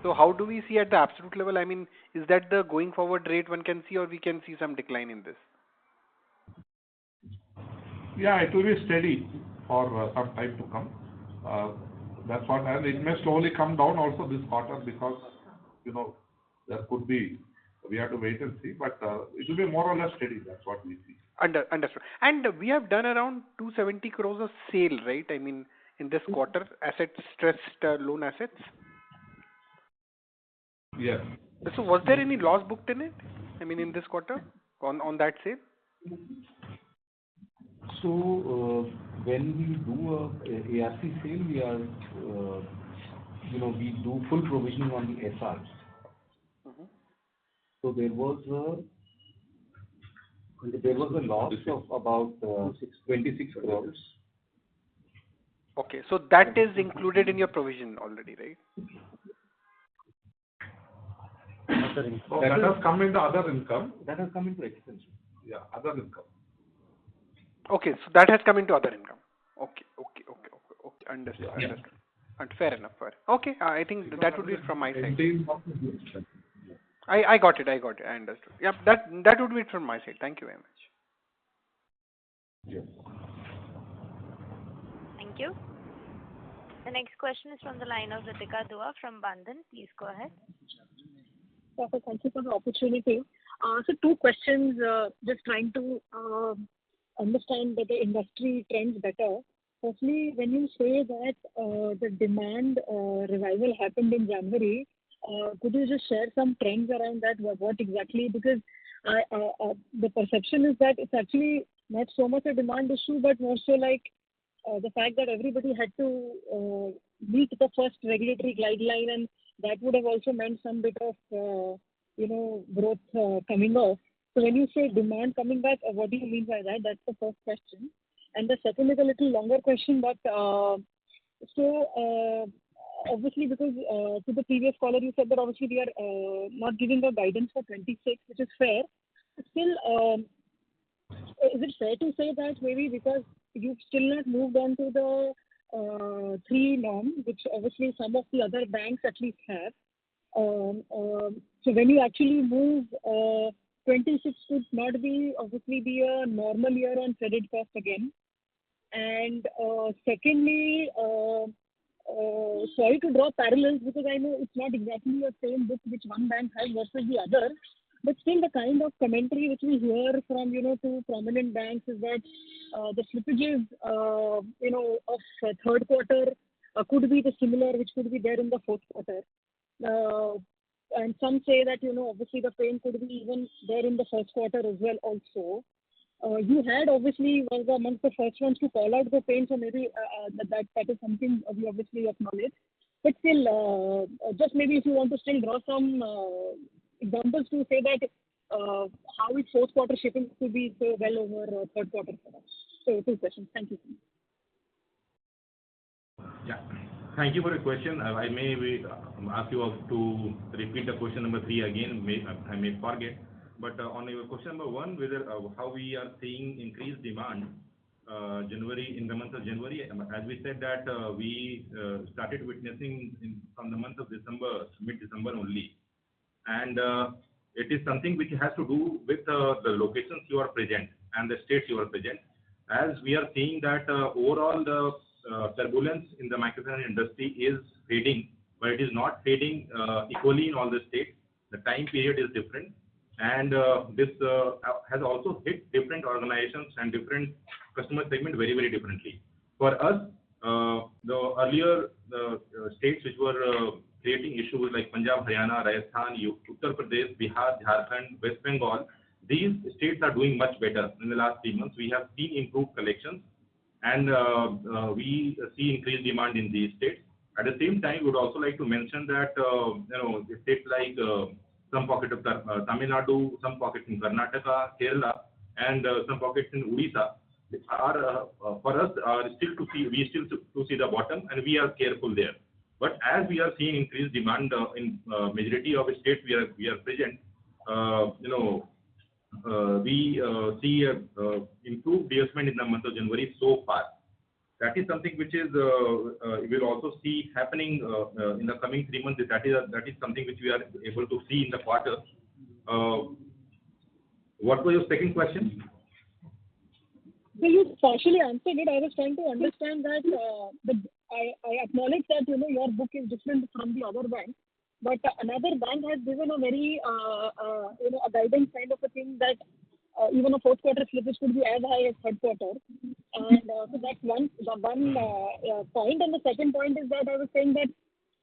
So how do we see at the absolute level? I mean, is that the going forward rate one can see, or we can see some decline in this? Yeah, it will be steady for some time to come. That's what, and it may slowly come down also this quarter because, there could be, we have to wait and see, but it will be more or less steady. That's what we see. Understood. And we have done around 270 crores of sale, right? I mean, in this quarter, stressed loan assets. Yes. So was there any loss booked in it? I mean, in this quarter on that sale? So when we do a ARC sale, we are, we do full provisioning on the SRs. So there was a loss of about 26 crores. Okay, so that is included in your provision already, right? So that has come into other income. That has come into expense. Yeah, other income. Okay, so that has come into other income. Okay. Understood. Yeah. Understood. And fair enough. Okay, I think that would be it from my side. I got it. I understood. Yeah, that would be it from my side. Thank you very much. Yes. Thank you. The next question is from the line of Ritika Dua from Bandhan. Please go ahead. Perfect. Thank you for the opportunity. So two questions, just trying to understand the industry trends better. Firstly, when you say that the demand revival happened in January, could you just share some trends around that? What exactly? Because the perception is that it's actually not so much a demand issue, but more so like the fact that everybody had to meet the first regulatory guideline, and that would have also meant some bit of growth coming off. So when you say demand coming back, what do you mean by that? That's the first question. And the second is a little longer question, but obviously, because to the previous caller, you said that obviously we are not giving a guidance for 26, which is fair. Still, is it fair to say that maybe because you've still not moved on to the 3 norm, which obviously some of the other banks at least have. So when you actually move, 26 could not obviously be a normal year on credit cost again. And secondly, sorry to draw parallels because I know it's not exactly the same book which one bank has versus the other, but still the kind of commentary which we hear from two prominent banks is that the slippages of third quarter could be the similar which could be there in the fourth quarter. And some say that obviously the pain could be even there in the first quarter as well also. You had obviously was amongst the first ones to call out the pain, so maybe that is something we obviously acknowledge. But still, just maybe if you want to still draw some examples to say that how is fourth quarter shaping to be so well over third quarter for us. So 2 questions. Thank you. Yeah. Thank you for your question. I may ask you to repeat the question number 3 again. I may forget. But on your question number 1, whether how we are seeing increased demand January, in the month of January, as we said that we started witnessing from the month of December, mid-December only. And it is something which has to do with the locations you are present and the states you are present. As we are seeing that overall the turbulence in the microfinance industry is fading, but it is not fading equally in all the states. The time period is different. And this has also hit different organizations and different customer segment very, very differently. For us, the earlier states which were creating issues like Punjab, Haryana, Rajasthan, Uttar Pradesh, Bihar, Jharkhand, West Bengal, these states are doing much better in the last 3 months. We have seen improved collections and we see increased demand in these states. At the same time, we would also like to mention that states like some pocket of Tamil Nadu, some pockets in Karnataka, Kerala, and some pockets in Odisha are for us are still to see to see the bottom, and we are careful there. But as we are seeing increased demand in majority of states we are present, we see improved disbursement in the month of January so far. That is something which is we'll also see happening in the coming 3 months. That is something which we are able to see in the quarter. What was your second question? So you partially answered it. I was trying to understand that I acknowledge that your book is different from the other bank, but another bank has given a very a guidance kind of a thing that even a fourth quarter slippage could be as high as third quarter, and so that's one point. And the second point is that I was saying that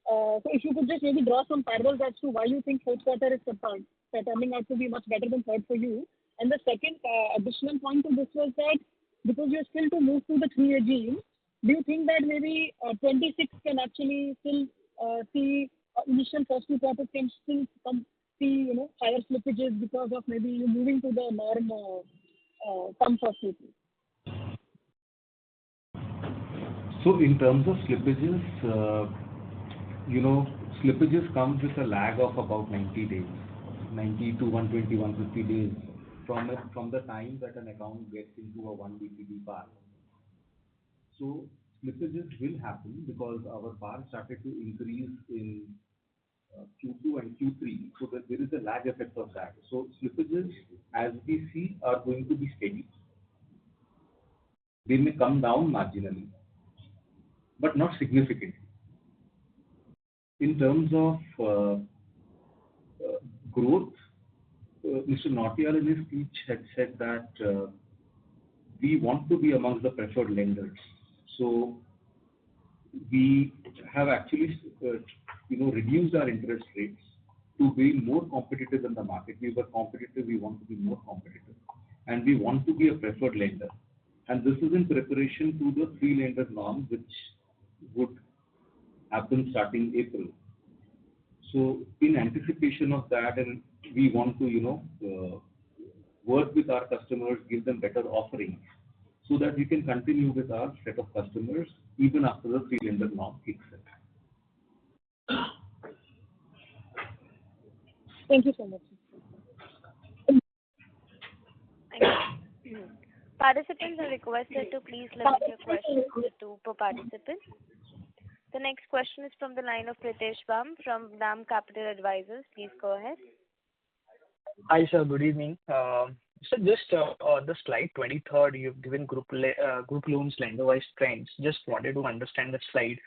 so if you could just maybe draw some parallels as to why you think fourth quarter is turning out to be much better than third for you. And the second additional point to this was that because you're still to move to the 3 regime, do you think that maybe 26 can actually still see initial first 2 quarters can still see higher slippages because of maybe you moving to the norm come first week? So in terms of slippages, slippages comes with a lag of about 90 days, 90 to 120, 150 days from the time that an account gets into a 1 DPD PAR. So slippages will happen because our PAR started to increase in Q2 and Q3, so that there is a lag effect of that. So slippages, as we see, are going to be steady. They may come down marginally, but not significantly. In terms of growth, Mr. Nautiyal in his speech had said that we want to be amongst the preferred lenders. So we have actually reduced our interest rates to be more competitive in the market. We were competitive, we want to be more competitive. And we want to be a preferred lender. And this is in preparation to the 3-lender norm, which would happen starting April. So in anticipation of that, and we want to, work with our customers, give them better offerings, so that we can continue with our set of customers even after the 3-lender norm kicks in. Thank you so much. Participants are requested to please limit your questions to 2 per participant. The next question is from the line of Pritesh Bam from DAM Capital Advisors. Please go ahead. Hi, sir. Good evening. So just on the slide 23rd, you've given group loans lender-wise trends. Just wanted to understand the slide.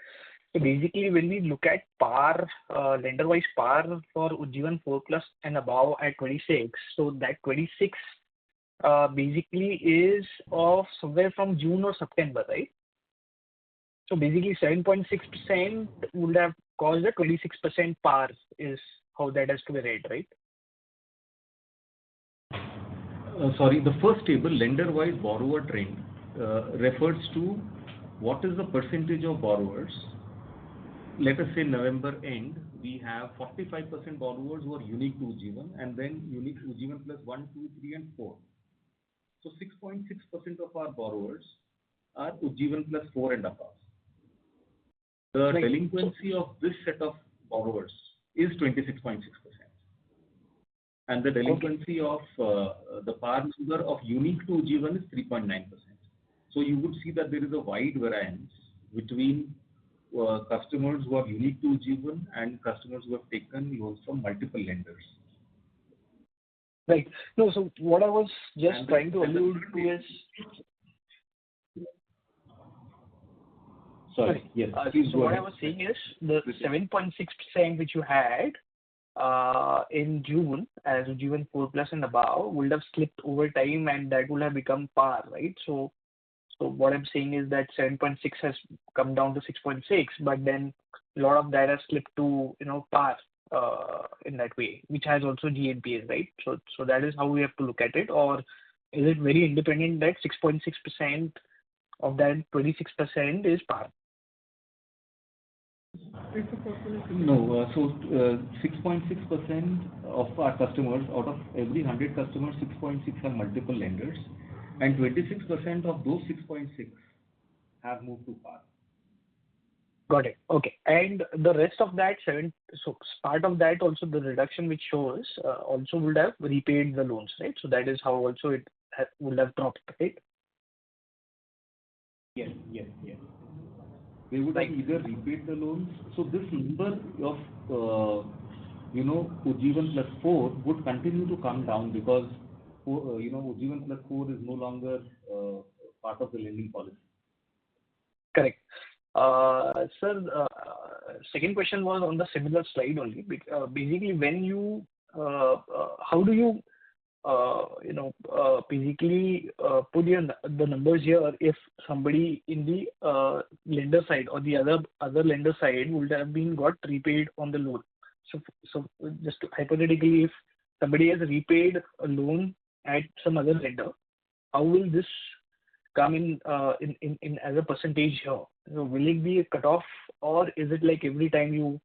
So basically, when we look at PAR, lender-wise PAR for Ujjivan 4+ and above at 26, so that 26 basically is of somewhere from June or September, right? So basically 7.6% would have caused a 26% PAR is how that has to be read, right? Sorry, the first table, lender-wise borrower trend, refers to what is the percentage of borrowers. Let us say November end, we have 45% borrowers who are unique to Ujjivan, and then unique to Ujjivan plus 1, 2, 3, and 4. So 6.6% of our borrowers are Ujjivan plus 4 and above. The delinquency of this set of borrowers is 26.6%. And the delinquency of the PAR number of unique to Ujjivan is 3.9%. So you would see that there is a wide variance between customers who are unique to Ujjivan and customers who have taken loans from multiple lenders. Right. No, so what I was just trying to allude to is... Sorry, yes. So what I was saying is the 7.6% which you had in June as Ujjivan 4+ and above would have slipped over time and that would have become PAR, right? So what I'm saying is that 7.6 has come down to 6.6, but then a lot of that has slipped to PAR in that way, which has also GNPAs, right? So that is how we have to look at it, or is it very independent that 6.6% of that 26% is PAR? It's a portfolio. No, 6.6% of our customers, out of every 100 customers, 6.6 have multiple lenders, and 26% of those 6.6 have moved to PAR. Got it. Okay. And the rest of that, so part of that also the reduction which shows also would have repaid the loans, right? So that is how also it would have dropped, right? Yes. They would have either repaid the loans. So this number of, Ujjivan plus 4 would continue to come down because, Ujjivan plus 4 is no longer part of the lending policy. Correct. Sir, second question was on the similar slide only. Basically, when you, how do you, basically put the numbers here if somebody in the lender side or the other lender side would have been got repaid on the loan. So just hypothetically, if somebody has repaid a loan at some other lender, how will this come in as a percentage here? So will it be a cutoff, or is it like every time you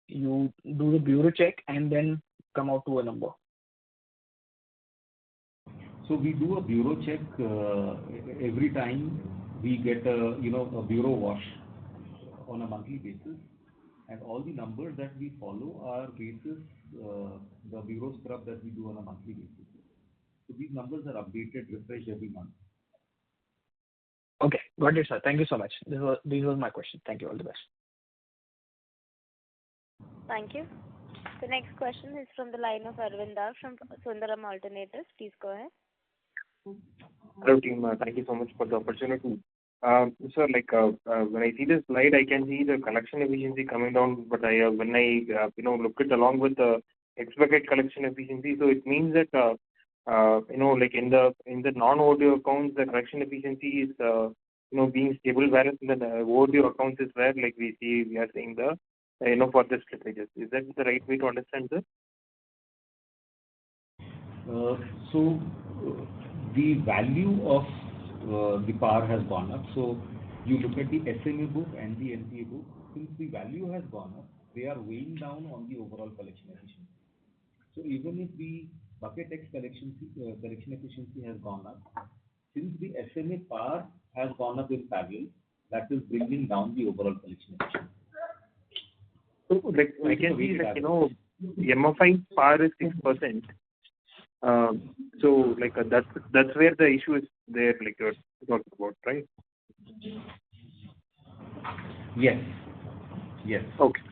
do the bureau check and then come out to a number? So we do a bureau check every time we get a bureau wash on a monthly basis, and all the numbers that we follow are basis the bureau scrub that we do on a monthly basis. So these numbers are updated, refreshed every month. Okay, got it, sir. Thank you so much. These were my questions. Thank you. All the best. Thank you. The next question is from the line of Arvinda from Sundaram Alternatives. Please go ahead. Hello, team. Thank you so much for the opportunity. Sir, when I see this slide, I can see the collection efficiency coming down, but when I look at along with the expected collection efficiency, so it means that in the non-overdue accounts, the collection efficiency is being stable, whereas in the overdue accounts is where we are seeing the further slippages. Is that the right way to understand, sir? So the value of the PAR has gone up. So you look at the SMA book and the NPA book. Since the value has gone up, they are weighing down on the overall collection efficiency. So even if the bucket X collection efficiency has gone up, since the SMA PAR has gone up in parallel, that is bringing down the overall collection efficiency. So I can see that MFI PAR is 6%. So that's where the issue is there, like you're talking about, right? Yes. Okay.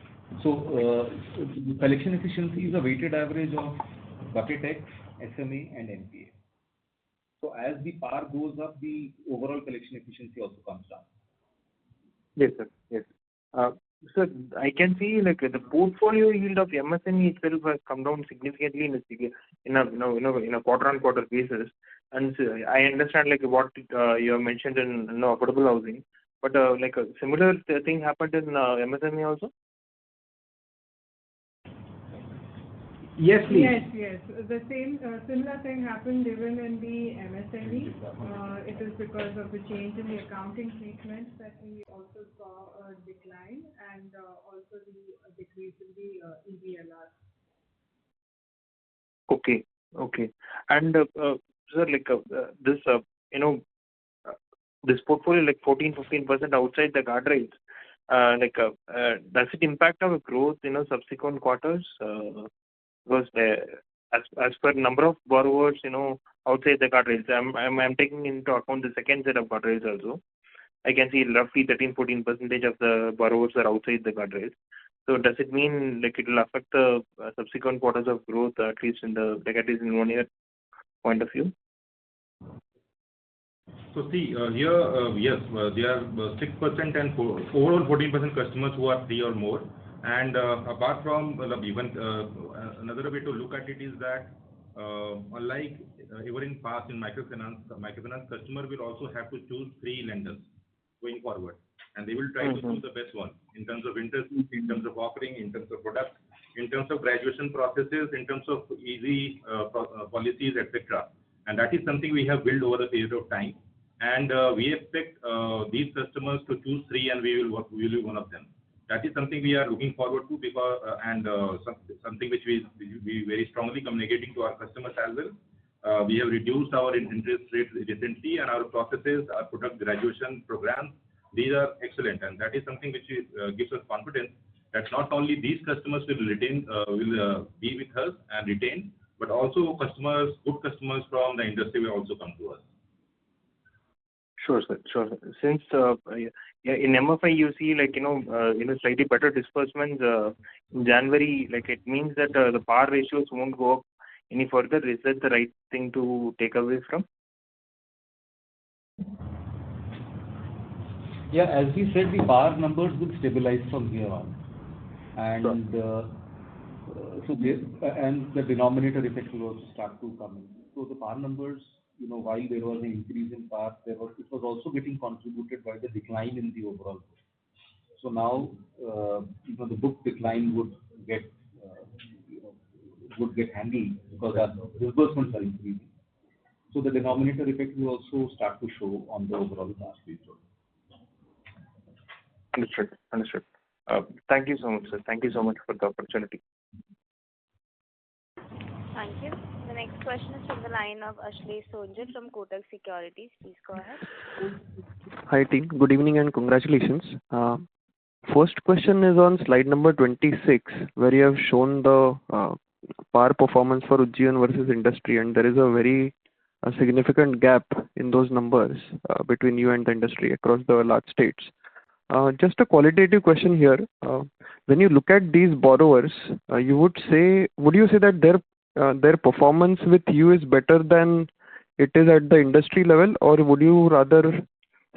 So collection efficiency is a weighted average of bucket X, SMA, and NPA. So as the PAR goes up, the overall collection efficiency also comes down. Yes, sir. Yes. Sir, I can see the portfolio yield of MSME itself has come down significantly in a quarter-on-quarter basis, and I understand what you have mentioned in affordable housing, but a similar thing happened in MSME also. Yes, please. Yes. The similar thing happened even in the MSME. It is because of the change in the accounting treatment that we also saw a decline, and also the decrease in the EBLR. Okay. And sir, this portfolio 14-15% outside the guardrails, does it impact our growth subsequent quarters? Because as per number of borrowers, outside the guardrails, I'm taking into account the second set of guardrails also. I can see roughly 13-14% of the borrowers are outside the guardrails. So does it mean it will affect the subsequent quarters of growth, at least in 1 year point of view? So see, here, yes, there are 6% and overall 14% customers who are 3 or more. And apart from even another way to look at it is that unlike ever in past in microfinance customer will also have to choose 3 lenders going forward, and they will try to choose the best one in terms of interest, in terms of offering, in terms of product, in terms of graduation processes, in terms of easy policies, etc. And that is something we have built over a period of time. and we expect these customers to choose 3, and we will be one of them. That is something we are looking forward to, because something which we very strongly communicating to our customers as well. We have reduced our interest rates recently, and our processes, our product graduation programs, these are excellent, and that is something which gives us confidence that not only these customers will be with us and retain, but also good customers from the industry will also come to us. Sure, sir. Sure, sir. Since in MFI you see slightly better disbursements in January, it means that the PAR ratios won't go up any further. Is that the right thing to take away from? Yeah, as we said, the PAR numbers will stabilize from here on, and and the denominator effect will also start to come in. So the PAR numbers, while there was an increase in PAR, it was also getting contributed by the decline in the overall book. So now, the book decline would get handled because our disbursements are increasing. So the denominator effect will also start to show on the overall PAR ratio. Understood. Thank you so much, sir. Thank you so much for the opportunity. Thank you. The next question is from the line of Ashlesh Sonje from Kotak Securities. Please go ahead. Hi team, good evening and congratulations. First question is on slide number 26, where you have shown the PAR performance for Ujjivan versus industry, and there is a significant gap in those numbers between you and the industry across the large states. Just a qualitative question here. When you look at these borrowers, would you say that their performance with you is better than it is at the industry level, or would you rather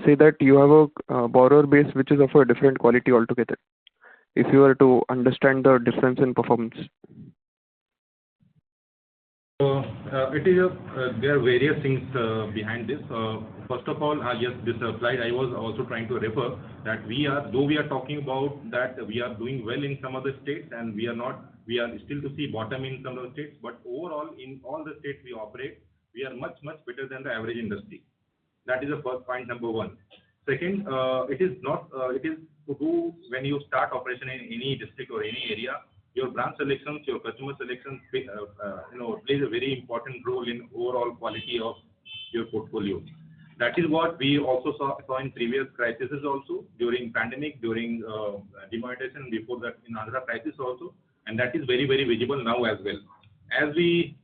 say that you have a borrower base which is of a different quality altogether, if you were to understand the difference in performance? There are various things behind this. First of all, yes, this slide I was also trying to refer that though we are talking about that we are doing well in some of the states, and we are still to see bottom in some of the states, but overall in all the states we operate, we are much better than the average industry. That is the first point, number one. Second, it is to do when you start operation in any district or any area, your branch selections, your customer selections, plays a very important role in overall quality of your portfolio. That is what we also saw in previous crises also, during pandemic, during demonetization, before that in other crisis also, and that is very visible now as well. As we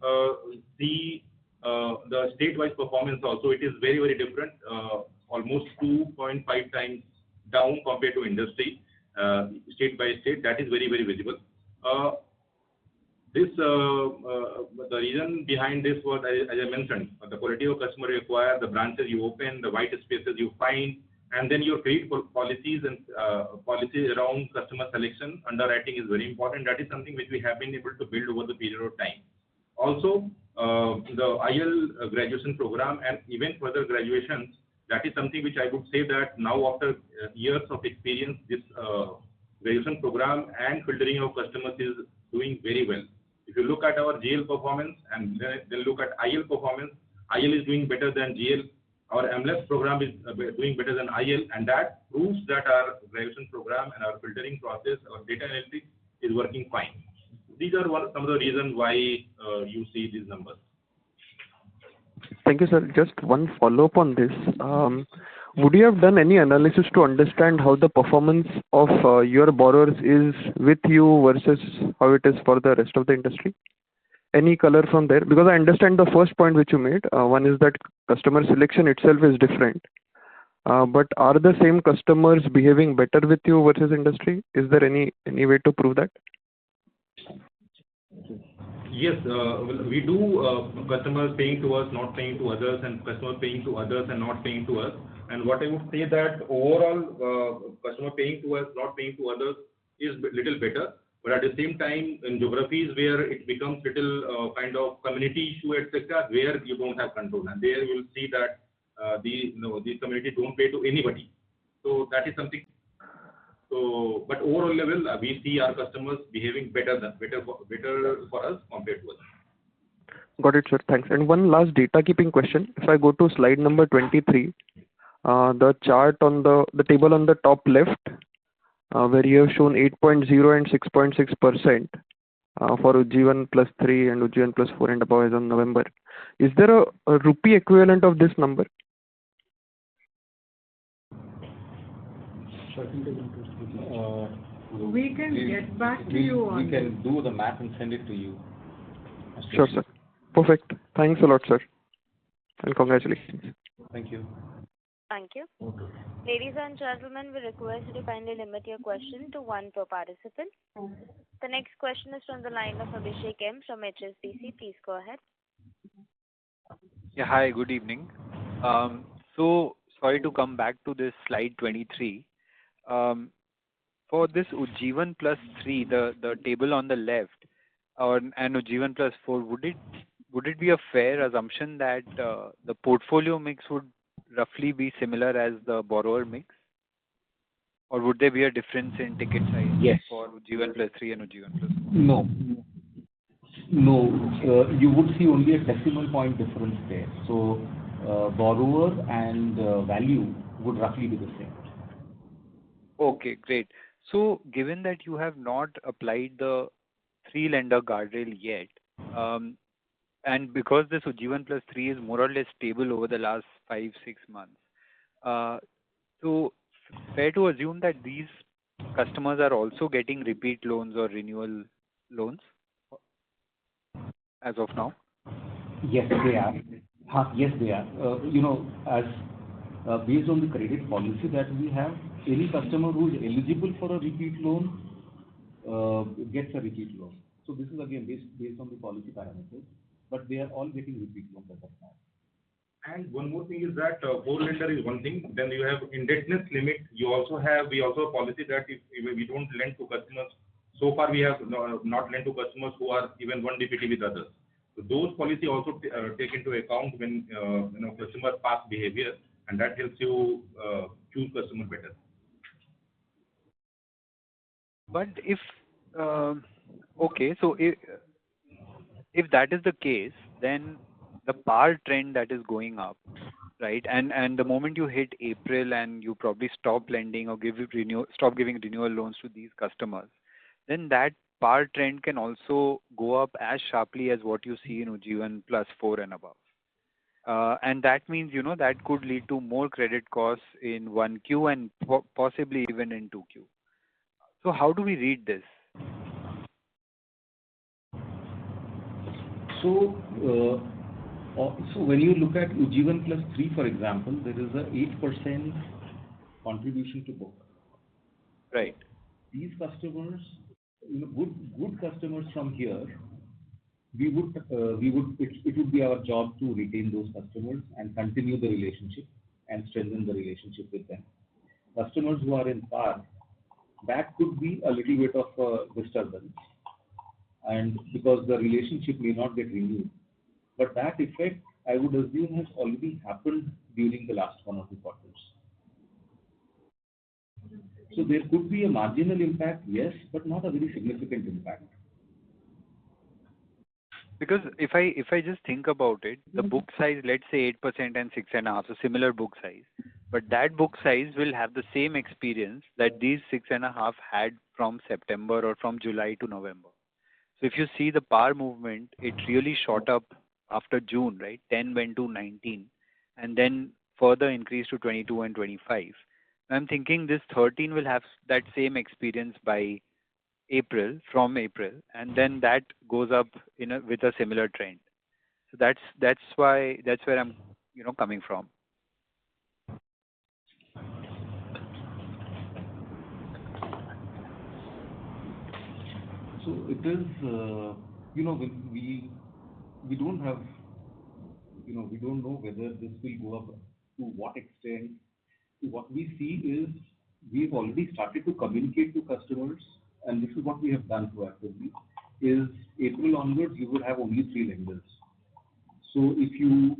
see the state-wise performance also, it is very different, almost 2.5 times down compared to industry, state by state. That is very visible. The reason behind this was, as I mentioned, the quality of customer you acquire, the branches you open, the white spaces you find, and then your credit policies and policies around customer selection, underwriting is very important. That is something which we have been able to build over the period of time. Also, the IL graduation program and even further graduations, that is something which I would say that now after years of experience, this graduation program and filtering of customers is doing very well. If you look at our GL performance and then look at IL performance, IL is doing better than GL. Our MLS program is doing better than IL, and that proves that our graduation program and our filtering process, our data analytics is working fine. These are some of the reasons why you see these numbers. Thank you, sir. Just one follow-up on this. Would you have done any analysis to understand how the performance of your borrowers is with you versus how it is for the rest of the industry? Any color from there? Because I understand the first point which you made. One is that customer selection itself is different. But are the same customers behaving better with you versus industry? Is there any way to prove that? Yes, we do customers paying to us, not paying to others, and customers paying to others and not paying to us. And what I would say that overall customer paying to us, not paying to others is little better. But at the same time, in geographies where it becomes little kind of community issue, etc., where you don't have control, and there you will see that these communities don't pay to anybody. So that is something. So, but overall level, we see our customers behaving better for us compared to others. Got it, sir. Thanks. And one last data keeping question. If I go to slide number 23, the chart on the table on the top left, where you have shown 8.0 and 6.6% for Ujjivan plus 3 and Ujjivan plus 4 and above as on November. Is there a rupee equivalent of this number? We can get back to you on We can do the math and send it to you. Sure, sir. Perfect. Thanks a lot, sir. And congratulations. Thank you. Thank you. Ladies and gentlemen, we request you to kindly limit your question to one per participant. The next question is from the line of Abhishek M from HSBC. Please go ahead. Yeah, hi, good evening. So sorry to come back to this slide 23. For this Ujjivan plus 3, the table on the left, and Ujjivan plus 4, would it be a fair assumption that the portfolio mix would roughly be similar as the borrower mix? Or would there be a difference in ticket size for Ujjivan plus 3 and Ujjivan plus 4? No. No, you would see only a decimal point difference there. So borrower and value would roughly be the same. Okay, great. So given that you have not applied the 3-lender guardrail yet, and because this Ujjivan plus 3 is more or less stable over the last 5-6 months, so fair to assume that these customers are also getting repeat loans or renewal loans as of now? Yes, they are. Yes, they are. As based on the credit policy that we have, any customer who is eligible for a repeat loan gets a repeat loan. So this is again based on the policy parameters, but they are all getting repeat loans as of now. And one more thing is that 4-lender is one thing. Then you have indebtedness limit. We also have a policy that if we don't lend to customers, so far we have not lent to customers who are even 1 DPT with others. So those policy also take into account when customer past behavior, and that helps you choose customer better. But if okay, so if that is the case, then the PAR trend that is going up, right? And the moment you hit April and you probably stop lending or stop giving renewal loans to these customers, then that PAR trend can also go up as sharply as what you see in Ujjivan plus 4 and above. And that means, that could lead to more credit costs in 1Q and possibly even in 2Q. So how do we read this? So when you look at Ujjivan plus 3, for example, there is a 8% contribution to book. Right. These customers, good customers from here, it would be our job to retain those customers and continue the relationship and strengthen the relationship with them. Customers who are in PAR, that could be a little bit of disturbance, and because the relationship may not get renewed. But that effect, I would assume, has already happened during the last 1 or 2 quarters. So there could be a marginal impact, yes, but not a very significant impact. Because if I just think about it, the book size, let's say 8% and 6.5%, so similar book size, but that book size will have the same experience that these 6.5 had from September or from July to November. So if you see the PAR movement, it really shot up after June, right? 10 went to 19, and then further increased to 22 and 25. I'm thinking this 13 will have that same experience by from April, and then that goes up with a similar trend. So that's where I'm coming from. So it is we don't have we don't know whether this will go up to what extent. What we see is we've already started to communicate to customers, and this is what we have done proactively, is April onwards you will have only 3 lenders. So if you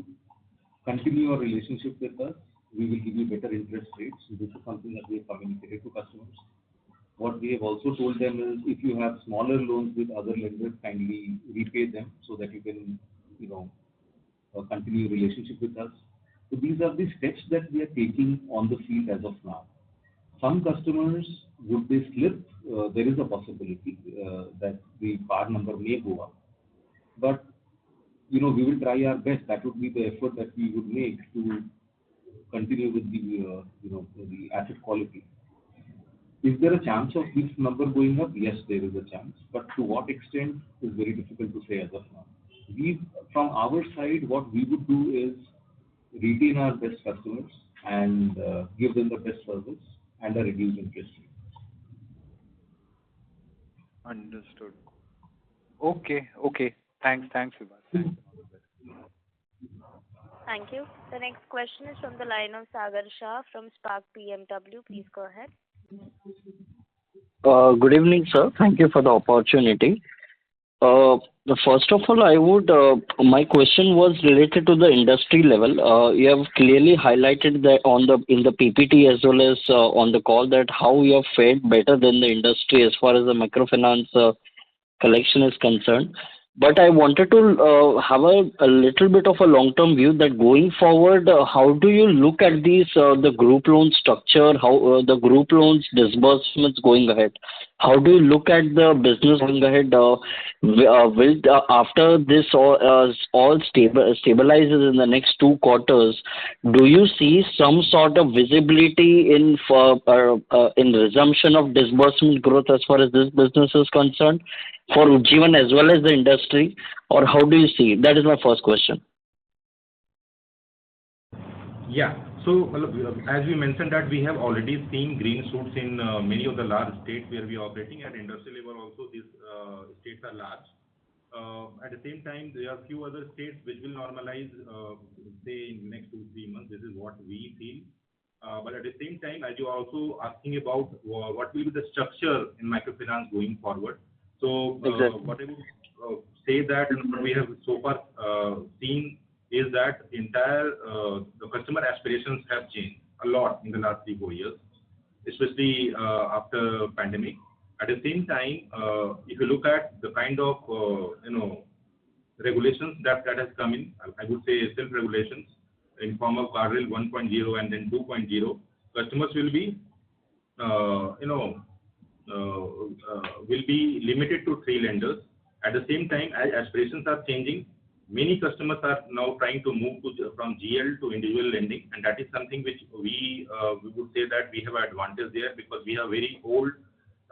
continue your relationship with us, we will give you better interest rates. So this is something that we have communicated to customers. What we have also told them is if you have smaller loans with other lenders, kindly repay them so that you can continue relationship with us. So these are the steps that we are taking on the field as of now. Some customers, would they slip? There is a possibility that the PAR number may go up. But, we will try our best. That would be the effort that we would make to continue with the asset quality. Is there a chance of this number going up? Yes, there is a chance. But to what extent is very difficult to say as of now. From our side, what we would do is retain our best customers and give them the best service and a reduced interest rate. Understood. Okay. Thanks, Vibhas. Thank you. The next question is from the line of Sagar Shah from Spark PMW. Please go ahead. Good evening, sir. Thank you for the opportunity. First of all, my question was related to the industry level. You have clearly highlighted that in the PPT as well as on the call that how you have fared better than the industry as far as the microfinance collection is concerned. But I wanted to have a little bit of a long-term view that going forward, how do you look at the group loan structure, how the group loans disbursements going ahead? How do you look at the business going ahead? After this all stabilizes in the next 2 quarters, do you see some sort of visibility in resumption of disbursement growth as far as this business is concerned for Ujjivan as well as the industry, or how do you see it? That is my first question. Yeah. So, as we mentioned that we have already seen green shoots in many of the large states where we are operating. At industry level also, these states are large. At the same time, there are few other states which will normalize, say, in the next 2-3 months. This is what we feel. But at the same time, as you are also asking about what will be the structure in microfinance going forward. So, what I would say that what we have so far seen is that the customer aspirations have changed a lot in the last 3-4 years, especially after pandemic. At the same time, if you look at the kind of regulations that has come in, I would say self-regulations in form of guardrail 1.0 and then 2.0, customers will be limited to 3 lenders. At the same time, as aspirations are changing, many customers are now trying to move from GL to individual lending, and that is something which we would say that we have an advantage there because we have very old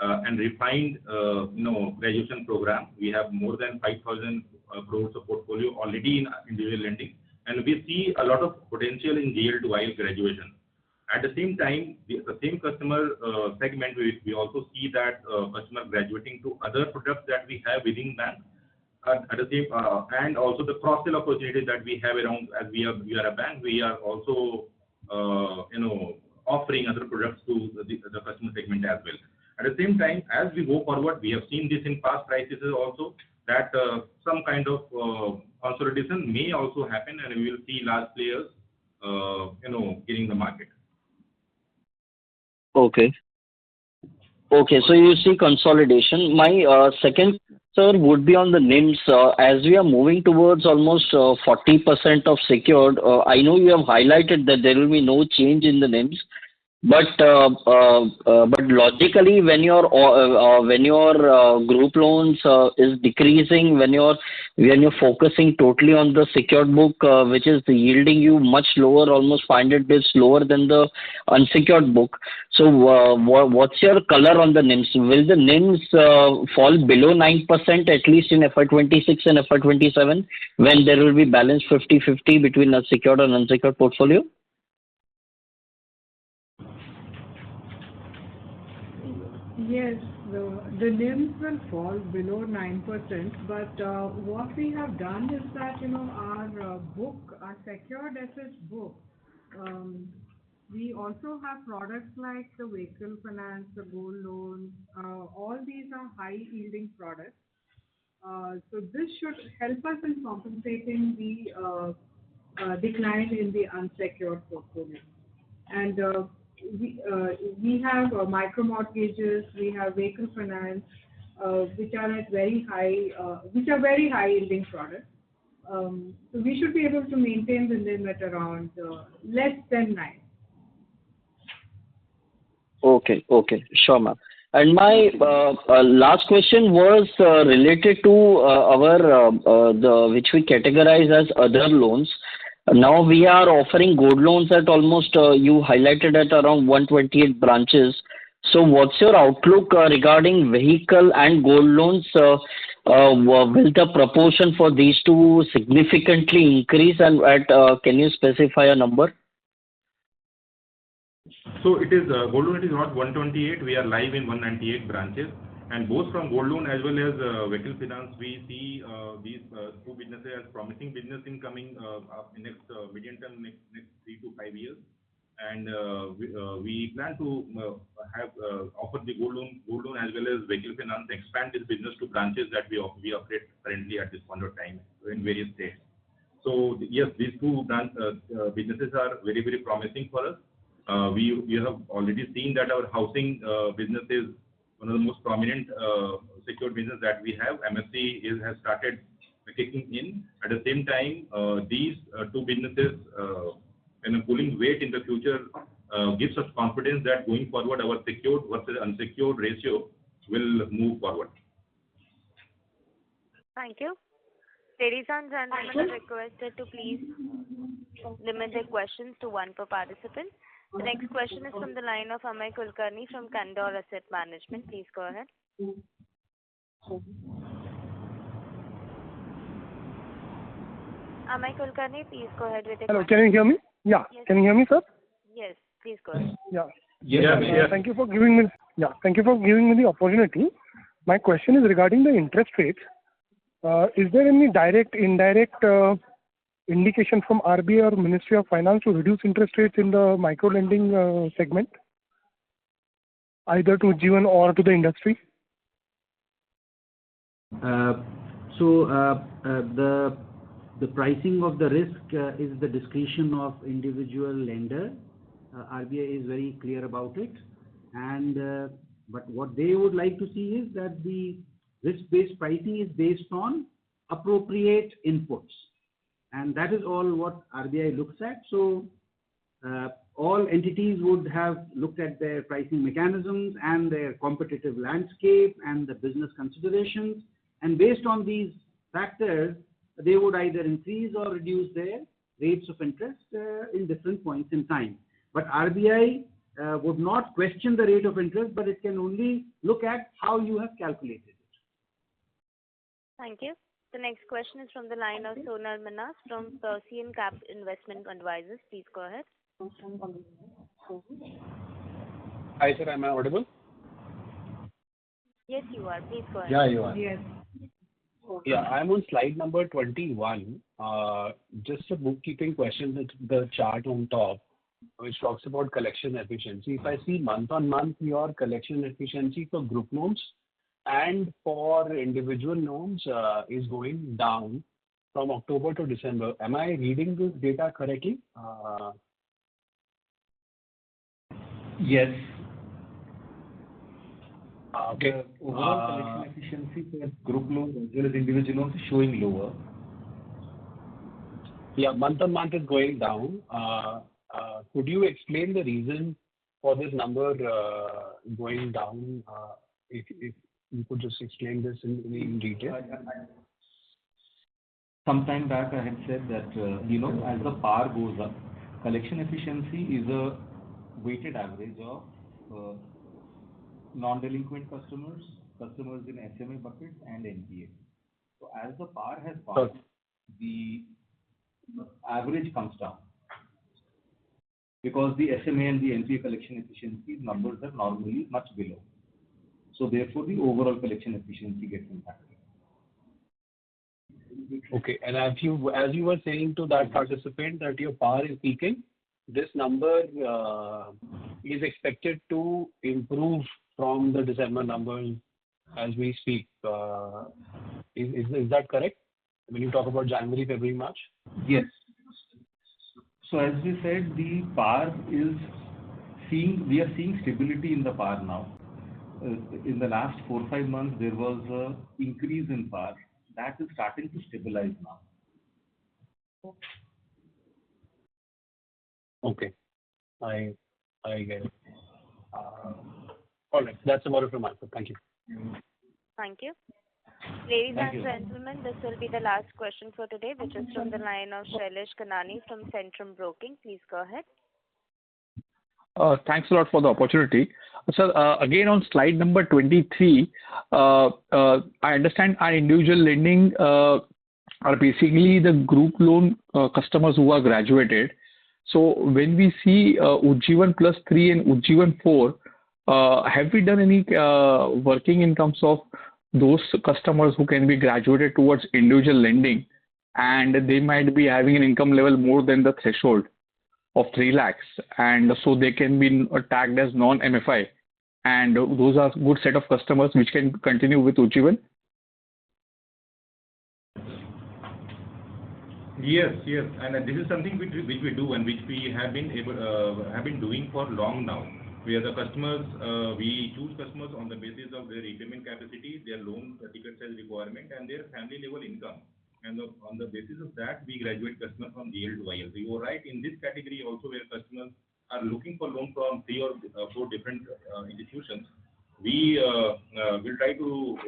and refined graduation program. We have more than 5,000 crores of portfolio already in individual lending, and we see a lot of potential in GL to IL graduation. At the same time, the same customer segment, we also see that customer graduating to other products that we have within bank. At the same and also the cross-sell opportunities that we have around, as we are a bank, we are also offering other products to the customer segment as well. At the same time, as we go forward, we have seen this in past crises also that some kind of consolidation may also happen, and we will see large players getting the market. Okay, so you see consolidation. My second, sir, would be on the NIMs. As we are moving towards almost 40% of secured, I know you have highlighted that there will be no change in the NIMs. But logically, when your group loans is decreasing, when you're focusing totally on the secured book, which is yielding you much lower, almost 500 bits lower than the unsecured book. So what's your color on the NIMs? Will the NIMs fall below 9% at least in FY26 and FY27 when there will be balance 50-50 between a secured and unsecured portfolio? Yes, the NIMs will fall below 9%, but what we have done is that, our book, our secured assets book, we also have products like the vehicle finance, the gold loans, all these are high-yielding products. So this should help us in compensating the decline in the unsecured portfolio. And we have micro mortgages, we have vehicle finance, which are very high yielding products. So we should be able to maintain the NIM at around less than 9. Okay, okay, sure, ma'am. And my last question was related to which we categorize as other loans. Now we are offering gold loans at almost, you highlighted at around 128 branches. So what's your outlook regarding vehicle and gold loans? Will the proportion for these two significantly increase, and can you specify a number? So it is gold loan is not 128. We are live in 198 branches, and both from gold loan as well as vehicle finance, we see these two businesses as promising business in coming next medium term, next 3 to 5 years. And we plan to have offer the gold loan as well as vehicle finance, expand this business to branches that we operate currently at this point of time in various states. So yes, these two businesses are very, very promising for us. We have already seen that our housing business is one of the most prominent secured business that we have. MSC has started kicking in. At the same time, these two businesses pulling weight in the future gives us confidence that going forward our secured versus unsecured ratio will move forward. Thank you. Ladies and gentlemen, are requested to please limit their questions to one per participant. The next question is from the line of Amay Kulkarni from Candor Asset Management. Please go ahead. Amay Kulkarni, please go ahead with the Hello, can you hear me? Yeah, yes. Can you hear me, sir? Yes, please go ahead. Yeah. Yes. Thank you for giving me. Yeah, thank you for giving me the opportunity. My question is regarding the interest rates. Is there any direct, indirect indication from RBI or Ministry of Finance to reduce interest rates in the micro lending segment, either to Ujjivan or to the industry? The pricing of the risk is the discretion of individual lender. RBI is very clear about it, and but what they would like to see is that the risk-based pricing is based on appropriate inputs, and that is all what RBI looks at. So all entities would have looked at their pricing mechanisms and their competitive landscape and the business considerations, and based on these factors, they would either increase or reduce their rates of interest in different points in time. But RBI would not question the rate of interest, but it can only look at how you have calculated it. Thank you. The next question is from the line of Sonal Manas from Persian Cap Investment Advisors. Please go ahead. Hi, sir. Am I audible? Yes, you are. Please go ahead. Yeah, you are. Yes. Yeah, I'm on slide number 21. Just a bookkeeping question, the chart on top, which talks about collection efficiency. If I see month on month, your collection efficiency for group loans and for individual loans is going down from October to December. Am I reading this data correctly? Yes. Okay. The overall collection efficiency for group loans as well as individual loans is showing lower. Yeah, month on month is going down. Could you explain the reason for this number going down? If you could just explain this in detail. Some time back I had said that, as the PAR goes up, collection efficiency is a weighted average of non-delinquent customers in SMA buckets and NPA. So as the PAR has passed, the average comes down because the SMA and the NPA collection efficiency numbers are normally much below. So therefore the overall collection efficiency gets impacted. Okay, and as you were saying to that participant that your PAR is peaking, this number is expected to improve from the December numbers as we speak. Is that correct? When you talk about January, February, March? Yes. So as we said, the PAR we are seeing stability in the PAR now. In the last 4 or 5 months, there was an increase in PAR. That is starting to stabilize now. Okay. I get it. All right. That's about it from my side. Thank you. Thank you. Ladies Thank and you. gentlemen, this will be the last question for today, which is from the line of Shailesh Kanani from Centrum Broking. Please go ahead. Thanks a lot for the opportunity. Sir, again, on slide number 23, I understand our individual lending are basically the group loan customers who are graduated. So when we see Ujjivan plus 3 and Ujjivan 4, have we done any working in terms of those customers who can be graduated towards individual lending, and they might be having an income level more than the threshold of 3 lakhs, and so they can be tagged as non-MFI, and those are good set of customers which can continue with Ujjivan? Yes, and this is something which we do and which we have been doing for long now. Where the customers, we choose customers on the basis of their repayment capacity, their loan ticket size requirement, and their family level income. And on the basis of that, we graduate customers from GL to IL. So you are right in this category also, where customers are looking for loan from 3 or 4 different institutions. We will try to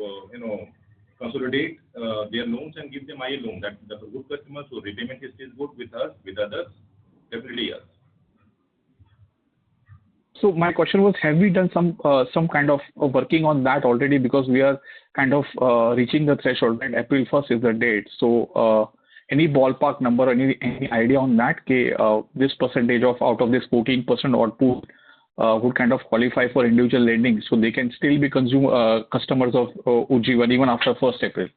consolidate their loans and give them IL loan. That the good customers who repayment history is good with us, with others, definitely yes. So my question was, have we done some kind of working on that already, because we are kind of reaching the threshold, and April 1st is the date. So any ballpark number, any idea on that? This percentage of out of this 14% odd pool would kind of qualify for individual lending, so they can still be customers of Ujjivan even after 1st April.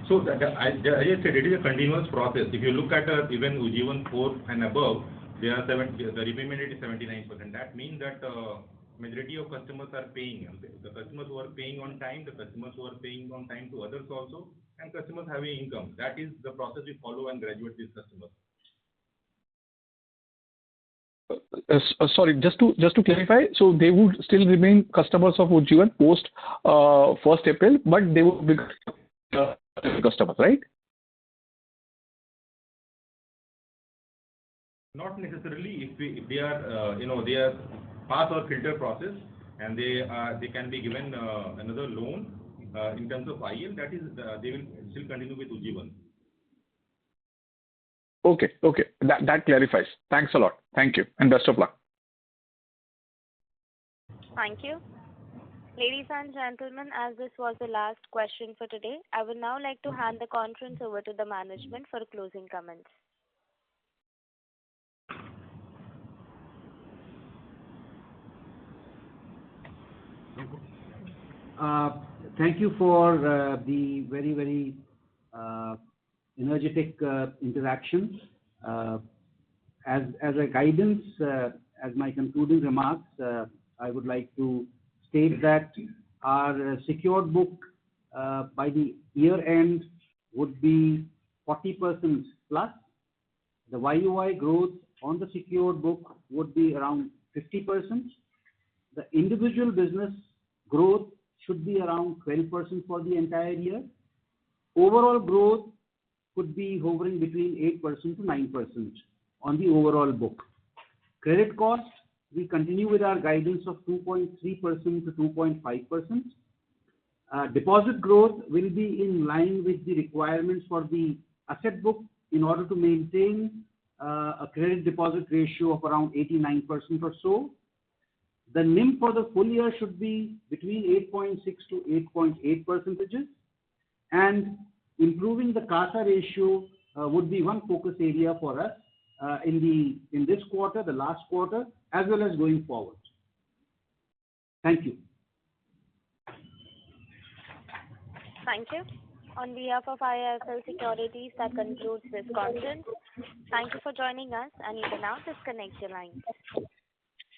So as I said, it is a continuous process. If you look at even Ujjivan 4 and above, the repayment rate is 79%. That means that majority of customers are paying. The customers who are paying on time, the customers who are paying on time to others also, and customers having income. That is the process we follow and graduate these customers. Sorry, just to clarify, so they would still remain customers of Ujjivan post 1st April, but they would be customers, right? Not necessarily. If they are they are pass or filter process, and they can be given another loan in terms of IL. That is they will still continue with Ujjivan. Okay. That clarifies. Thanks a lot. Thank you, and best of luck. Thank you. Ladies and gentlemen, as this was the last question for today, I would now like to hand the conference over to the management for closing comments. Thank you for the very, very energetic interactions. As a guidance, as my concluding remarks, I would like to state that our secured book by the year end would be 40% plus. The YOY growth on the secured book would be around 50%. The individual business growth should be around 12% for the entire year. Overall growth could be hovering between 8% to 9% on the overall book. Credit cost, we continue with our guidance of 2.3% to 2.5%. Deposit growth will be in line with the requirements for the asset book in order to maintain a credit deposit ratio of around 89% or so. The NIM for the full year should be between 8.6 to 8.8%, and improving the CASA ratio would be one focus area for us in this quarter, the last quarter, as well as going forward. Thank you. Thank you. On behalf of IIFL Securities, that concludes this conference. Thank you for joining us, and you can now disconnect your lines.